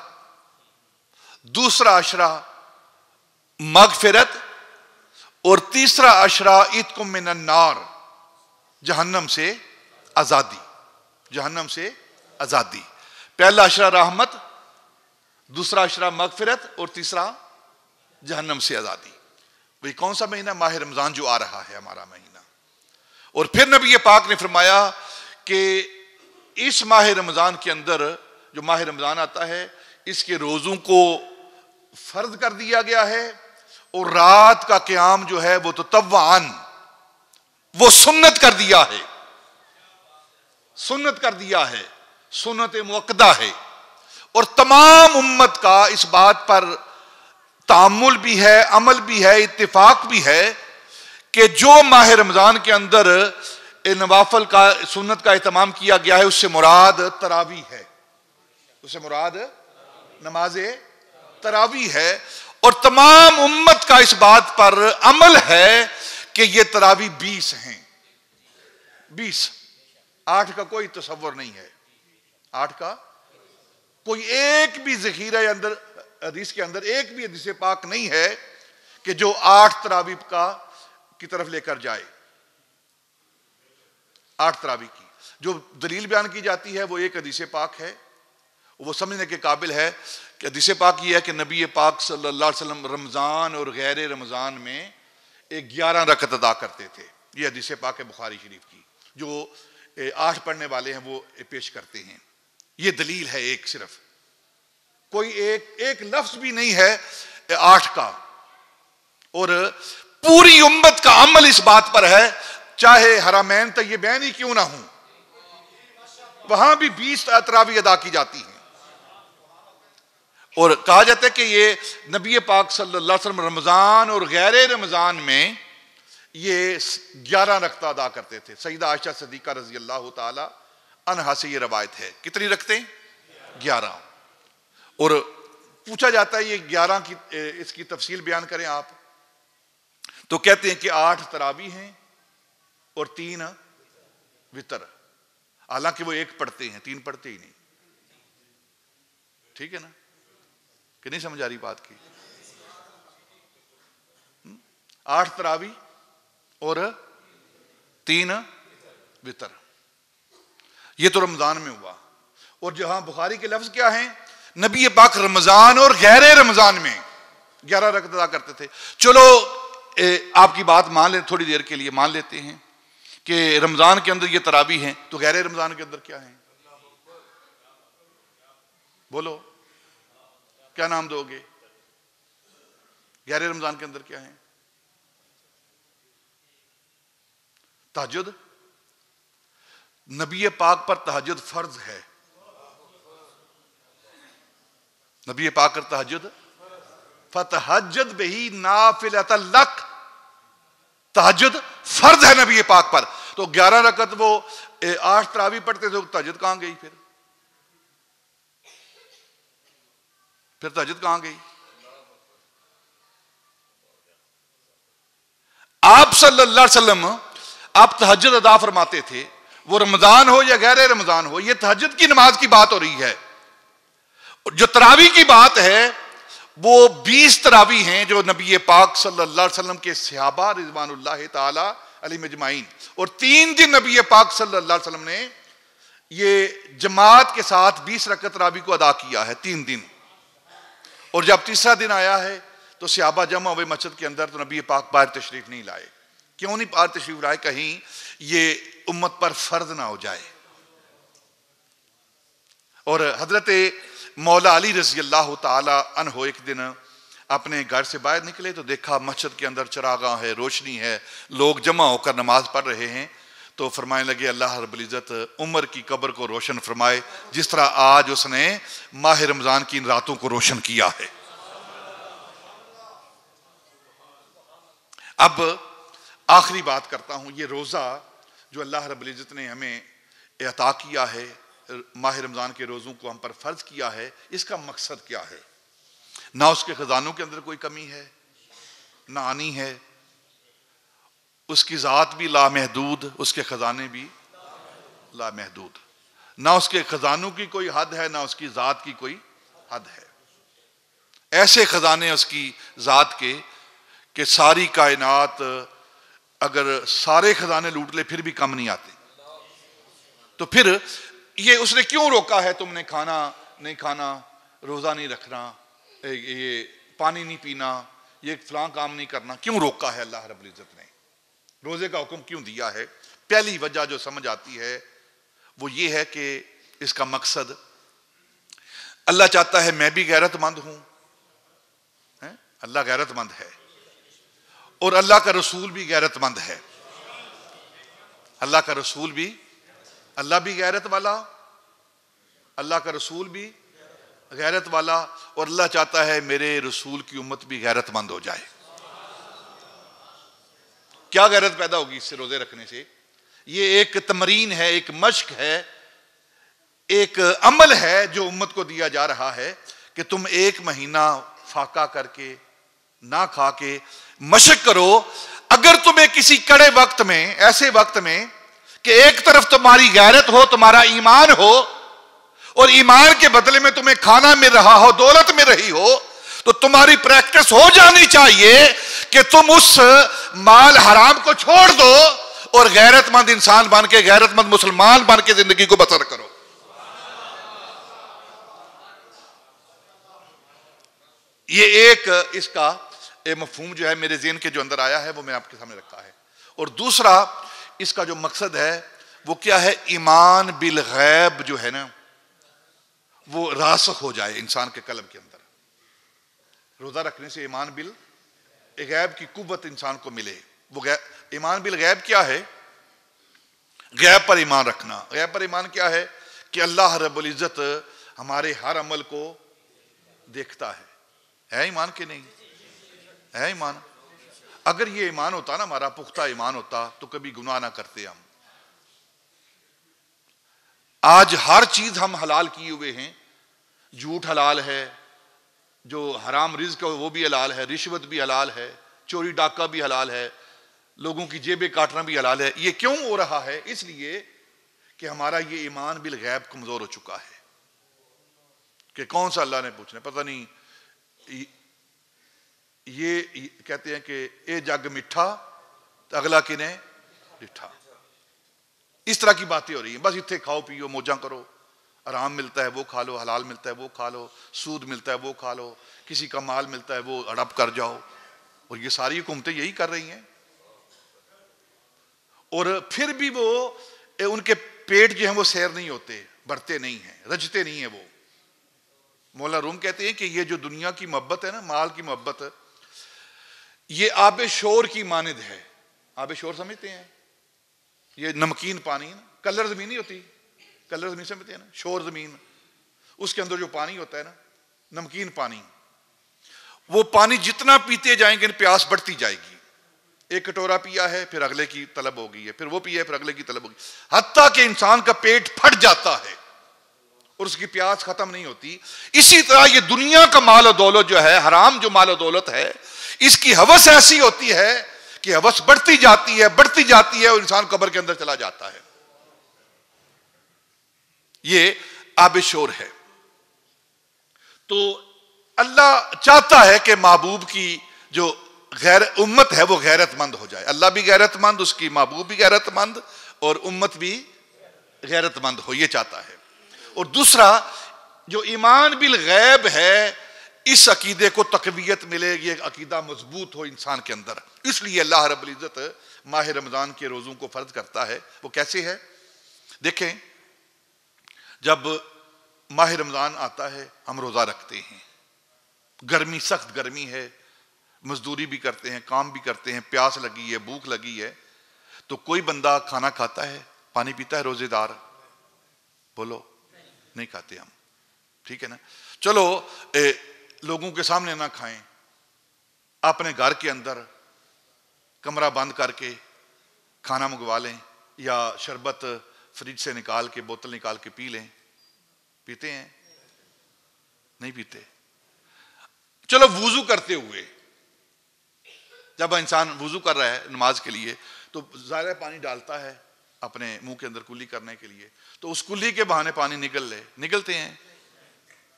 دوسرا عشرہ مغفرت، اور تیسرا عشرہ عتق من النار، جہنم سے آزادی، جہنم سے آزادی۔ پہلا عشرہ رحمت، دوسرا عشرہ مغفرت، اور تیسرا جہنم سے آزادی۔ وہی کون سا مہینہ؟ ماہ رمضان جو آ رہا ہے ہمارا مہینہ۔ اور پھر نبی پاک نے فرمایا کہ اس ماہ رمضان کے اندر، جو ماہ رمضان آتا ہے، اس کے روزوں کو فرض کر دیا گیا ہے، اور رات کا قیام جو ہے وہ تطوعاً، وہ سنت کر دیا ہے، سنت کر دیا ہے، سنت مؤکدہ ہے۔ اور تمام امت کا اس بات پر تعامل بھی ہے، عمل بھی ہے، اتفاق بھی ہے کہ جو ماہ رمضان کے اندر نوافل کا، سنت کا اہتمام کیا گیا ہے، اس سے مراد تراویح ہے، اس سے مراد نماز تراویح ہے۔ اور تمام امت کا اس بات پر عمل ہے کہ یہ تراویح 20 ہیں، 20، 8 کا کوئی تصور نہیں ہے، 8 کا کوئی ایک بھی ذخیرہ اندر، حدیث کے اندر ایک بھی حدیث پاک نہیں ہے کہ جو 8 تراویح کی طرف لے کر جائے۔ 8 تراویح کی جو دلیل بیان کی جاتی ہے وہ ایک حدیث پاک ہے، وہ سمجھنے کے قابل ہے کہ حدیث پاک یہ ہے کہ نبی پاک صلی اللہ علیہ وسلم رمضان اور غیر رمضان میں 11 رکعت ادا کرتے تھے۔ یہ حدیث پاک ہے بخاری شریف کی، جو 8 پڑھنے والے ہیں وہ پیش کرتے ہیں۔ یہ دلیل ہے ایک، صرف کوئی ایک لفظ بھی نہیں ہے 8 کا۔ اور پوری امت کا عمل اس بات پر ہے، چاہے حرمین طیبین ہی کیوں نہ ہوں، وہاں بھی 20 تراویح ادا کی جاتی ہیں۔ اور کہا جاتا ہے کہ یہ نبی پاک صلی اللہ علیہ وسلم رمضان اور غیر رمضان میں یہ 11 رکعت ادا کرتے تھے۔ سیدہ عائشہ صدیقہ رضی اللہ تعالی عنہا سے یہ روایت ہے۔ کتنی رکعتیں؟ 11۔ اور پوچھا جاتا ہے یہ 11 کی اس کی تفصیل بیان کریں آپ، تو کہتے ہیں کہ 8 تراویح ہیں اور 3 وتر، حالانکہ وہ 1 پڑھتے ہیں، 3 پڑھتے ہی نہیں۔ ٹھیک ہے نا؟ کہ نہیں سمجھ آ رہی بات کی؟ 8 تراویح اور 3 وتر، یہ تو رمضان میں ہوا۔ اور جہاں بخاری کے لفظ کیا ہیں؟ نبی پاک رمضان اور غیر رمضان میں 11 رکعت ادا کرتے تھے۔ چلو آپ کی بات مان لیں، تھوڑی دیر کے لیے مان لیتے ہیں کہ رمضان کے اندر یہ تراویح ہیں، تو غیر رمضان کے اندر کیا ہیں؟ بولو، کیا نام دو گے؟ غیر رمضان کے اندر کیا ہیں؟ تہجد۔ نبی پاک پر تہجد فرض ہے، نبی پاک پر تہجد، فتہجد بہی نافلۃ لک، تہجد فرض ہے نبی پاک پر۔ تو 11 رکعت وہ 8 تراویح پڑھتے تھے، تہجد کہاں گئی؟ پھر تہجد کہاں گئی؟ آپ صلی اللہ علیہ وسلم آپ تہجد ادا فرماتے تھے، وہ رمضان ہو یا غیر رمضان ہو، یہ تہجد کی نماز کی بات ہو رہی ہے۔ جو تراویح کی بات ہے وہ 20 تراویح ہیں جو نبی پاک صلی اللہ علیہ وسلم کے صحابہ رضوان اللہ تعالی علیہم اجمعین، اور 3 دن نبی پاک صلی اللہ علیہ وسلم نے یہ جماعت کے ساتھ 20 رکعت تراویح کو ادا کیا ہے، 3 دن۔ اور جب تیسرا دن آیا ہے تو صحابہ جمع ہوئے مسجد کے اندر، تو نبی پاک باہر تشریف نہیں لائے۔ کیوں نہیں باہر تشریف لائے؟ کہیں یہ امت پر فرض نہ ہو جائے۔ اور حضرت مولا علی رضی اللہ تعالی عنہ ایک دن اپنے گھر سے باہر نکلے تو دیکھا مسجد کے اندر چراغاں ہے، روشنی ہے، لوگ جمع ہو کر نماز پڑھ رہے ہیں، تو فرمانے لگے اللہ رب العزت عمر کی قبر کو روشن فرمائے جس طرح آج اس نے ماہ رمضان کی ان راتوں کو روشن کیا ہے۔ اب آخری بات کرتا ہوں، یہ روزہ جو اللہ رب العزت نے ہمیں عطا کیا ہے، ماہ رمضان کے روزوں کو ہم پر فرض کیا ہے، اس کا مقصد کیا ہے؟ نہ اس کے خزانوں کے اندر کوئی کمی ہے، نہ آنی ہے، اس کی ذات بھی لامحدود، اس کے خزانے بھی لامحدود، نہ اس کے خزانوں کی کوئی حد ہے، نہ اس کی ذات کی کوئی حد ہے۔ ایسے خزانے اس کی ذات کے کہ ساری کائنات اگر سارے خزانے لوٹ لے پھر بھی کم نہیں آتے۔ تو پھر یہ اس نے کیوں روکا ہے، تم نے کھانا نہیں کھانا، روزہ نہیں رکھنا، یہ پانی نہیں پینا، یہ فلاں کام نہیں کرنا، کیوں روکا ہے اللہ رب العزت نے؟ روزے کا حکم کیوں دیا ہے؟ پہلی وجہ جو سمجھ آتی ہے وہ یہ ہے کہ اس کا مقصد، اللہ چاہتا ہے میں بھی غیرت مند ہوں، اللہ غیرت مند ہے، اور اللہ کا رسول بھی غیرت مند ہے، اللہ کا رسول بھی، اللہ بھی غیرت والا، اللہ کا رسول بھی غیرت والا، اور اللہ چاہتا ہے میرے رسول کی امت بھی غیرت مند ہو جائے۔ کیا غیرت پیدا ہوگی اس سے، روزے رکھنے سے؟ یہ ایک تمرین ہے، ایک مشق ہے، ایک عمل ہے جو امت کو دیا جا رہا ہے کہ تم ایک مہینہ فاقہ کر کے نہ کھا کے مشق کرو۔ اگر تمہیں کسی کڑے وقت میں، ایسے وقت میں کہ ایک طرف تمہاری غیرت ہو، تمہارا ایمان ہو، اور ایمان کے بدلے میں تمہیں کھانا مل رہا ہو، دولت مل رہی ہو، تو تمہاری پریکٹس ہو جانی چاہیے کہ تم اس مال حرام کو چھوڑ دو اور غیرت مند انسان بن کے، غیرت مند مسلمان بن کے زندگی کو بسر کرو۔ یہ ایک اس کا مفہوم جو ہے میرے ذہن کے جو اندر آیا ہے وہ میں آپ کے سامنے رکھا ہے۔ اور دوسرا اس کا جو مقصد ہے وہ کیا ہے؟ ایمان بالغیب جو ہے نا وہ راسخ ہو جائے انسان کے قلب کے اندر۔ روزہ رکھنے سے ایمان بالغیب کی قوت انسان کو ملے۔ وہ ایمان بالغیب کیا ہے؟ غیب پر ایمان رکھنا۔ غیب پر ایمان کیا ہے؟ کہ اللہ رب العزت ہمارے ہر عمل کو دیکھتا ہے ایمان کہ نہیں؟ ہے ایمان؟ اگر یہ ایمان ہوتا نا، ہمارا پختہ ایمان ہوتا، تو کبھی گناہ نہ کرتے ہم۔ آج ہر چیز ہم حلال کیے ہوئے ہیں، جھوٹ حلال ہے، جو حرام رزق ہے وہ بھی حلال ہے، رشوت بھی حلال ہے، چوری ڈاکہ بھی حلال ہے، لوگوں کی جیبیں کاٹنا بھی حلال ہے۔ یہ کیوں ہو رہا ہے؟ اس لیے کہ ہمارا یہ ایمان بالغیب کمزور ہو چکا ہے کہ کون سا اللہ نے پوچھنا، پتہ نہیں، یہ کہتے ہیں کہ اے جگ مٹھا تو اگلا کنے ڈٹھا، اس طرح کی باتیں ہو رہی ہیں۔ بس اتنے کھاؤ پیو موجاں کرو، آرام ملتا ہے وہ کھا لو، حلال ملتا ہے وہ کھا لو، سود ملتا ہے وہ کھا لو، کسی کا مال ملتا ہے وہ ہڑپ کر جاؤ، اور یہ ساری حکومتیں یہی کر رہی ہیں۔ اور پھر بھی وہ ان کے پیٹ جو ہیں وہ سیر نہیں ہوتے، بڑھتے نہیں ہیں، رجتے نہیں ہیں۔ وہ مولانا روم کہتے ہیں کہ یہ جو دنیا کی محبت ہے نا، مال کی محبت، یہ آب شور کی مانند ہے۔ آب شور سمجھتے ہیں؟ یہ نمکین پانی، کلر زمین نہیں ہوتی، کلر زمین سمجھتے ہیں نا، شور زمین، اس کے اندر جو پانی ہوتا ہے نا، نمکین پانی، وہ پانی جتنا پیتے جائیں گے پیاس بڑھتی جائے گی۔ ایک کٹورا پیا ہے پھر اگلے کی طلب ہو گئی ہے، پھر وہ پیا ہے پھر اگلے کی طلب ہوگی، حتیٰ کہ انسان کا پیٹ پھٹ جاتا ہے اور اس کی پیاس ختم نہیں ہوتی۔ اسی طرح یہ دنیا کا مال و دولت جو ہے، حرام جو مال و دولت ہے، اس کی ہوس ایسی ہوتی ہے کہ ہوس بڑھتی جاتی ہے، بڑھتی جاتی ہے، اور انسان قبر کے اندر چلا جاتا ہے۔ یہ آب شور ہے۔ تو اللہ چاہتا ہے کہ محبوب کی جو امت ہے وہ غیرت مند ہو جائے۔ اللہ بھی غیرت مند، اس کی محبوب بھی غیرت مند، اور امت بھی غیرت مند ہو، یہ چاہتا ہے۔ اور دوسرا جو ایمان بالغیب ہے، اس عقیدے کو تقویت ملے، یہ عقیدہ مضبوط ہو انسان کے اندر۔ اس لیے اللہ رب العزت ماہ رمضان کے روزوں کو فرض کرتا ہے۔ وہ کیسے ہے؟ دیکھیں، جب ماہ رمضان آتا ہے ہم روزہ رکھتے ہیں، گرمی، سخت گرمی ہے، مزدوری بھی کرتے ہیں، کام بھی کرتے ہیں، پیاس لگی ہے، بھوک لگی ہے، تو کوئی بندہ کھانا کھاتا ہے، پانی پیتا ہے روزے دار؟ بولو، نہیں کھاتے ہم، ٹھیک ہے نا؟ چلو لوگوں کے سامنے نہ کھائیں، اپنے گھر کے اندر کمرہ بند کر کے کھانا منگوا لیں، یا شربت فریج سے نکال کے، بوتل نکال کے پی لیں۔ پیتے ہیں؟ نہیں پیتے۔ چلو وضو کرتے ہوئے، جب انسان وضو کر رہا ہے نماز کے لیے تو ظاہر پانی ڈالتا ہے اپنے منہ کے اندر کلی کرنے کے لیے، تو اس کلی کے بہانے پانی نکلتے ہیں؟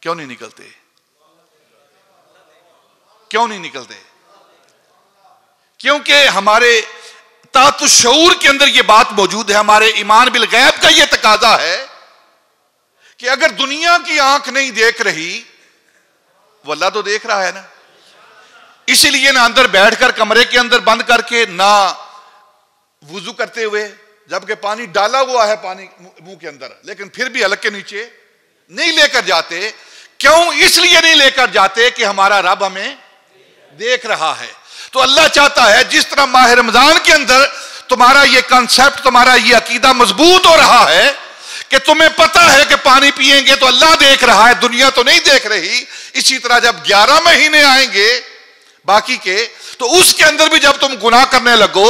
کیوں نہیں نکلتے؟ کیوں نہیں نکلتے؟ کیونکہ ہمارے تحت شعور کے اندر یہ بات موجود ہے، ہمارے ایمان بالغیب کا یہ تقاضا ہے کہ اگر دنیا کی آنکھ نہیں دیکھ رہی، وہ اللہ تو دیکھ رہا ہے نا۔ اسی لیے نہ اندر بیٹھ کر کمرے کے اندر بند کر کے، نہ وضو کرتے ہوئے، جبکہ پانی ڈالا ہوا ہے پانی منہ کے اندر، لیکن پھر بھی حلق کے نیچے نہیں لے کر جاتے۔ کیوں؟ اس لیے نہیں لے کر جاتے کہ ہمارا رب ہمیں دیکھ رہا ہے۔ تو اللہ چاہتا ہے جس طرح ماہ رمضان کے اندر تمہارا یہ کنسپٹ، تمہارا یہ عقیدہ مضبوط ہو رہا ہے کہ تمہیں پتہ ہے کہ پانی پیئیں گے تو اللہ دیکھ رہا ہے، دنیا تو نہیں دیکھ رہی، اسی طرح جب 11 مہینے آئیں گے باقی کے، تو اس کے اندر بھی جب تم گناہ کرنے لگو،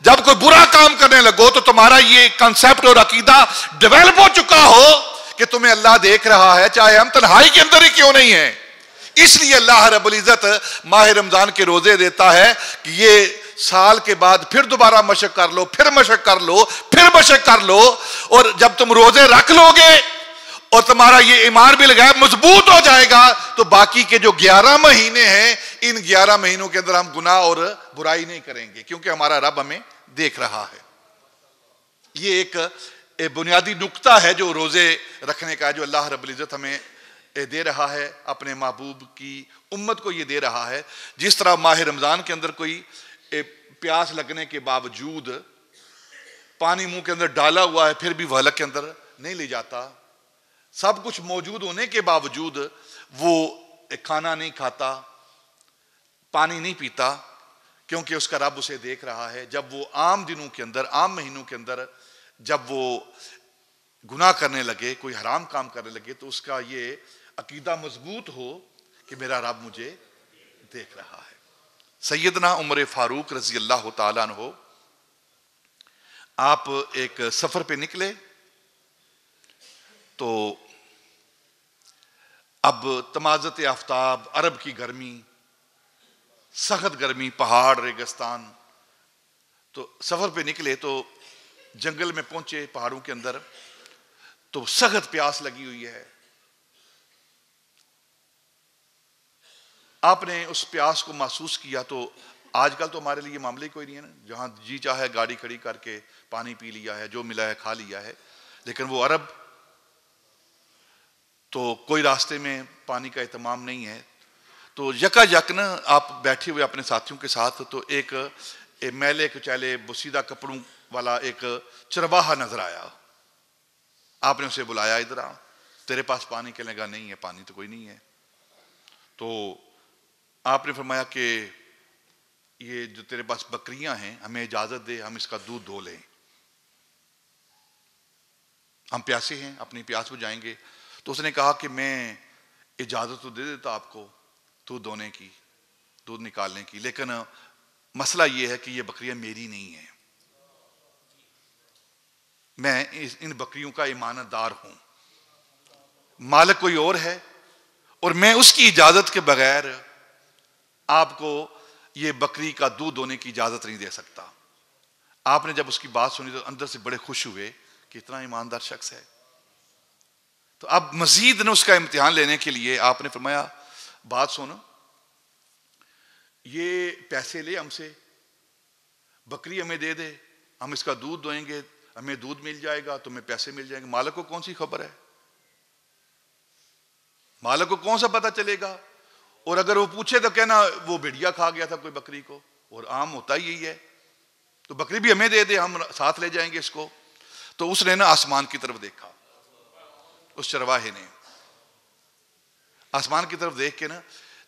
جب کوئی برا کام کرنے لگو، تو تمہارا یہ کنسپٹ اور عقیدہ ڈیولپ ہو چکا ہو کہ تمہیں اللہ دیکھ رہا ہے، چاہے ہم تنہائی کے اندر ہی کیوں نہیں ہیں۔ اس لیے اللہ رب العزت ماہ رمضان کے روزے دیتا ہے کہ یہ سال کے بعد پھر دوبارہ مشق کر لو، پھر مشق کر لو، پھر مشق کر لو، اور جب تم روزے رکھ لو گے اور تمہارا یہ ایمان بالغیب مضبوط ہو جائے گا، تو باقی کے جو 11 مہینے ہیں، ان 11 مہینوں کے اندر ہم گناہ اور برائی نہیں کریں گے، کیونکہ ہمارا رب ہمیں دیکھ رہا ہے۔ یہ ایک بنیادی نقطہ ہے جو روزے رکھنے کا، جو اللہ رب العزت ہمیں دے رہا ہے، اپنے محبوب کی امت کو یہ دے رہا ہے۔ جس طرح ماہ رمضان کے اندر کوئی پیاس لگنے کے باوجود پانی منہ کے اندر ڈالا ہوا ہے، پھر بھی وہ حلق کے اندر نہیں لے جاتا، سب کچھ موجود ہونے کے باوجود وہ کھانا نہیں کھاتا، پانی نہیں پیتا، کیونکہ اس کا رب اسے دیکھ رہا ہے۔ جب وہ عام دنوں کے اندر، عام مہینوں کے اندر جب وہ گناہ کرنے لگے، کوئی حرام کام کرنے لگے، تو اس کا یہ عقیدہ مضبوط ہو کہ میرا رب مجھے دیکھ رہا ہے۔ سیدنا عمر فاروق رضی اللہ تعالیٰ عنہ، آپ ایک سفر پہ نکلے تو اب تمازت آفتاب، عرب کی گرمی، سخت گرمی، پہاڑ، ریگستان، تو سفر پہ نکلے تو جنگل میں پہنچے، پہاڑوں کے اندر، تو سخت پیاس لگی ہوئی ہے۔ آپ نے اس پیاس کو محسوس کیا، تو آج کل تو ہمارے لیے معاملہ کوئی نہیں ہے نا، جہاں جی چاہے گاڑی کھڑی کر کے پانی پی لیا ہے، جو ملا ہے کھا لیا ہے، لیکن وہ عرب تو کوئی راستے میں پانی کا اہتمام نہیں ہے۔ تو یکا یک نا آپ بیٹھے ہوئے اپنے ساتھیوں کے ساتھ، تو ایک میلے کچیلے بوسیدہ کپڑوں والا ایک چرواہا نظر آیا۔ آپ نے اسے بلایا، ادھر آ، تیرے پاس پانی؟ کہنے لگا نہیں ہے، پانی تو کوئی نہیں ہے۔ تو آپ نے فرمایا کہ یہ جو تیرے پاس بکریاں ہیں، ہمیں اجازت دے، ہم اس کا دودھ دھو لیں، ہم پیاسے ہیں، اپنی پیاس بجھائیں گے۔ تو اس نے کہا کہ میں اجازت تو دے دیتا آپ کو دودھ دھونے کی، دودھ نکالنے کی، لیکن مسئلہ یہ ہے کہ یہ بکریاں میری نہیں ہیں، میں ان بکریوں کا امانت دار ہوں، مالک کوئی اور ہے، اور میں اس کی اجازت کے بغیر آپ کو یہ بکری کا دودھ دھونے کی اجازت نہیں دے سکتا۔ آپ نے جب اس کی بات سنی تو اندر سے بڑے خوش ہوئے کہ اتنا ایماندار شخص ہے۔ تو اب مزید نے اس کا امتحان لینے کے لیے آپ نے فرمایا، بات سن، یہ پیسے لے ہم سے، بکری ہمیں دے دے، ہم اس کا دودھ دھوئیں گے، ہمیں دودھ مل جائے گا، تمہیں پیسے مل جائیں گے۔ مالک کو کون سی خبر ہے؟ مالک کو کون سا پتہ چلے گا؟ اور اگر وہ پوچھے تو کہنا وہ بھیڑیا کھا گیا تھا کوئی بکری کو، اور عام ہوتا ہی یہی ہے، تو بکری بھی ہمیں دے دے، ہم ساتھ لے جائیں گے اس کو۔ تو اس نے نا آسمان کی طرف دیکھا، اس چرواہے نے آسمان کی طرف دیکھ کے نا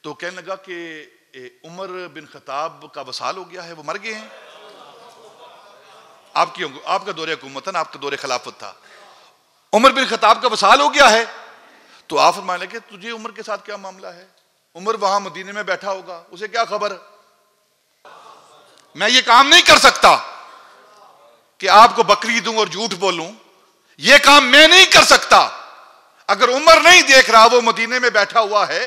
تو کہنے لگا کہ عمر بن خطاب کا وصال ہو گیا ہے، وہ مر گئے ہیں. آپ کا دور حکومت تھا نا، آپ کا دور خلافت تھا. عمر بن خطاب کا وصال ہو گیا ہے. تو آپ فرمانے لگے تجھے عمر کے ساتھ کیا معاملہ ہے؟ عمر وہاں مدینے میں بیٹھا ہوگا، اسے کیا خبر؟ میں یہ کام نہیں کر سکتا کہ آپ کو بکری دوں اور جھوٹ بولوں، یہ کام میں نہیں کر سکتا. اگر عمر نہیں دیکھ رہا وہ مدینے میں بیٹھا ہوا ہے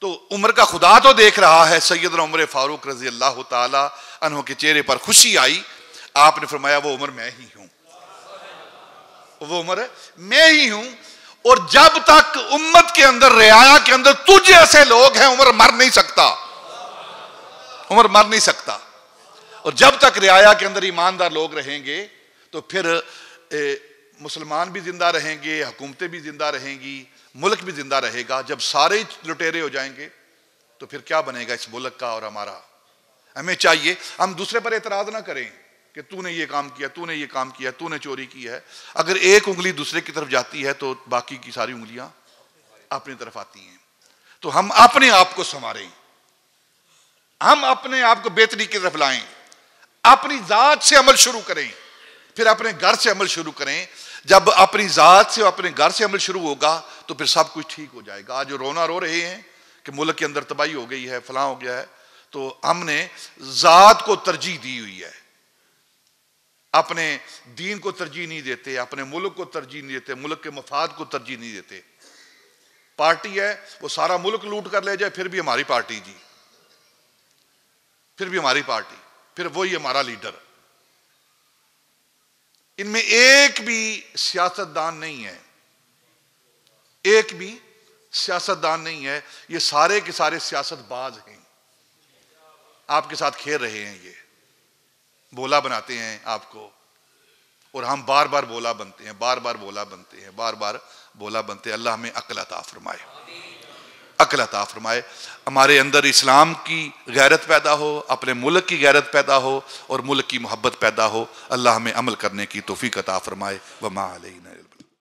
تو عمر کا خدا تو دیکھ رہا ہے. سیدنا عمر فاروق رضی اللہ تعالی عنہ کے چہرے پر خوشی آئی. آپ نے فرمایا وہ عمر میں ہی ہوں، وہ عمر میں ہی ہوں. اور جب تک امت کے اندر، رعایا کے اندر تجھ ایسے لوگ ہیں، عمر مر نہیں سکتا، عمر مر نہیں سکتا. اور جب تک رعایا کے اندر ایماندار لوگ رہیں گے تو پھر مسلمان بھی زندہ رہیں گے، حکومتیں بھی زندہ رہیں گی، ملک بھی زندہ رہے گا. جب سارے لٹیرے ہو جائیں گے تو پھر کیا بنے گا اس ملک کا اور ہمارا؟ ہمیں چاہیے ہم دوسرے پر اعتراض نہ کریں کہ تو نے یہ کام کیا، تو نے یہ کام کیا، تو نے چوری کی ہے. اگر ایک انگلی دوسرے کی طرف جاتی ہے تو باقی کی ساری انگلیاں اپنی طرف آتی ہیں. تو ہم اپنے آپ کو سنواریں، ہم اپنے آپ کو بہتری کی طرف لائیں، اپنی ذات سے عمل شروع کریں، پھر اپنے گھر سے عمل شروع کریں. جب اپنی ذات سے اپنے گھر سے عمل شروع ہوگا تو پھر سب کچھ ٹھیک ہو جائے گا. آج جو رونا رو رہے ہیں کہ ملک کے اندر تباہی ہو گئی ہے، فلاں ہو گیا ہے، تو ہم نے ذات کو ترجیح دی ہوئی ہے، اپنے دین کو ترجیح نہیں دیتے، اپنے ملک کو ترجیح نہیں دیتے، ملک کے مفاد کو ترجیح نہیں دیتے. پارٹی ہے وہ سارا ملک لوٹ کر لے جائے پھر بھی ہماری پارٹی جی، پھر بھی ہماری پارٹی، پھر وہی ہمارا لیڈر. ان میں ایک بھی سیاستدان نہیں ہے، ایک بھی سیاستدان نہیں ہے. یہ سارے کے سارے سیاست باز ہیں، آپ کے ساتھ کھیل رہے ہیں، یہ بولا بناتے ہیں آپ کو، اور ہم بار بار بولا بنتے ہیں، بار بار بولا بنتے ہیں، بار بار بولا بنتے ہیں. اللہ ہمیں عقل عطا فرمائے، عقل عطا فرمائے. ہمارے اندر اسلام کی غیرت پیدا ہو، اپنے ملک کی غیرت پیدا ہو، اور ملک کی محبت پیدا ہو. اللہ ہمیں عمل کرنے کی توفیق عطا فرمائے. وما علینا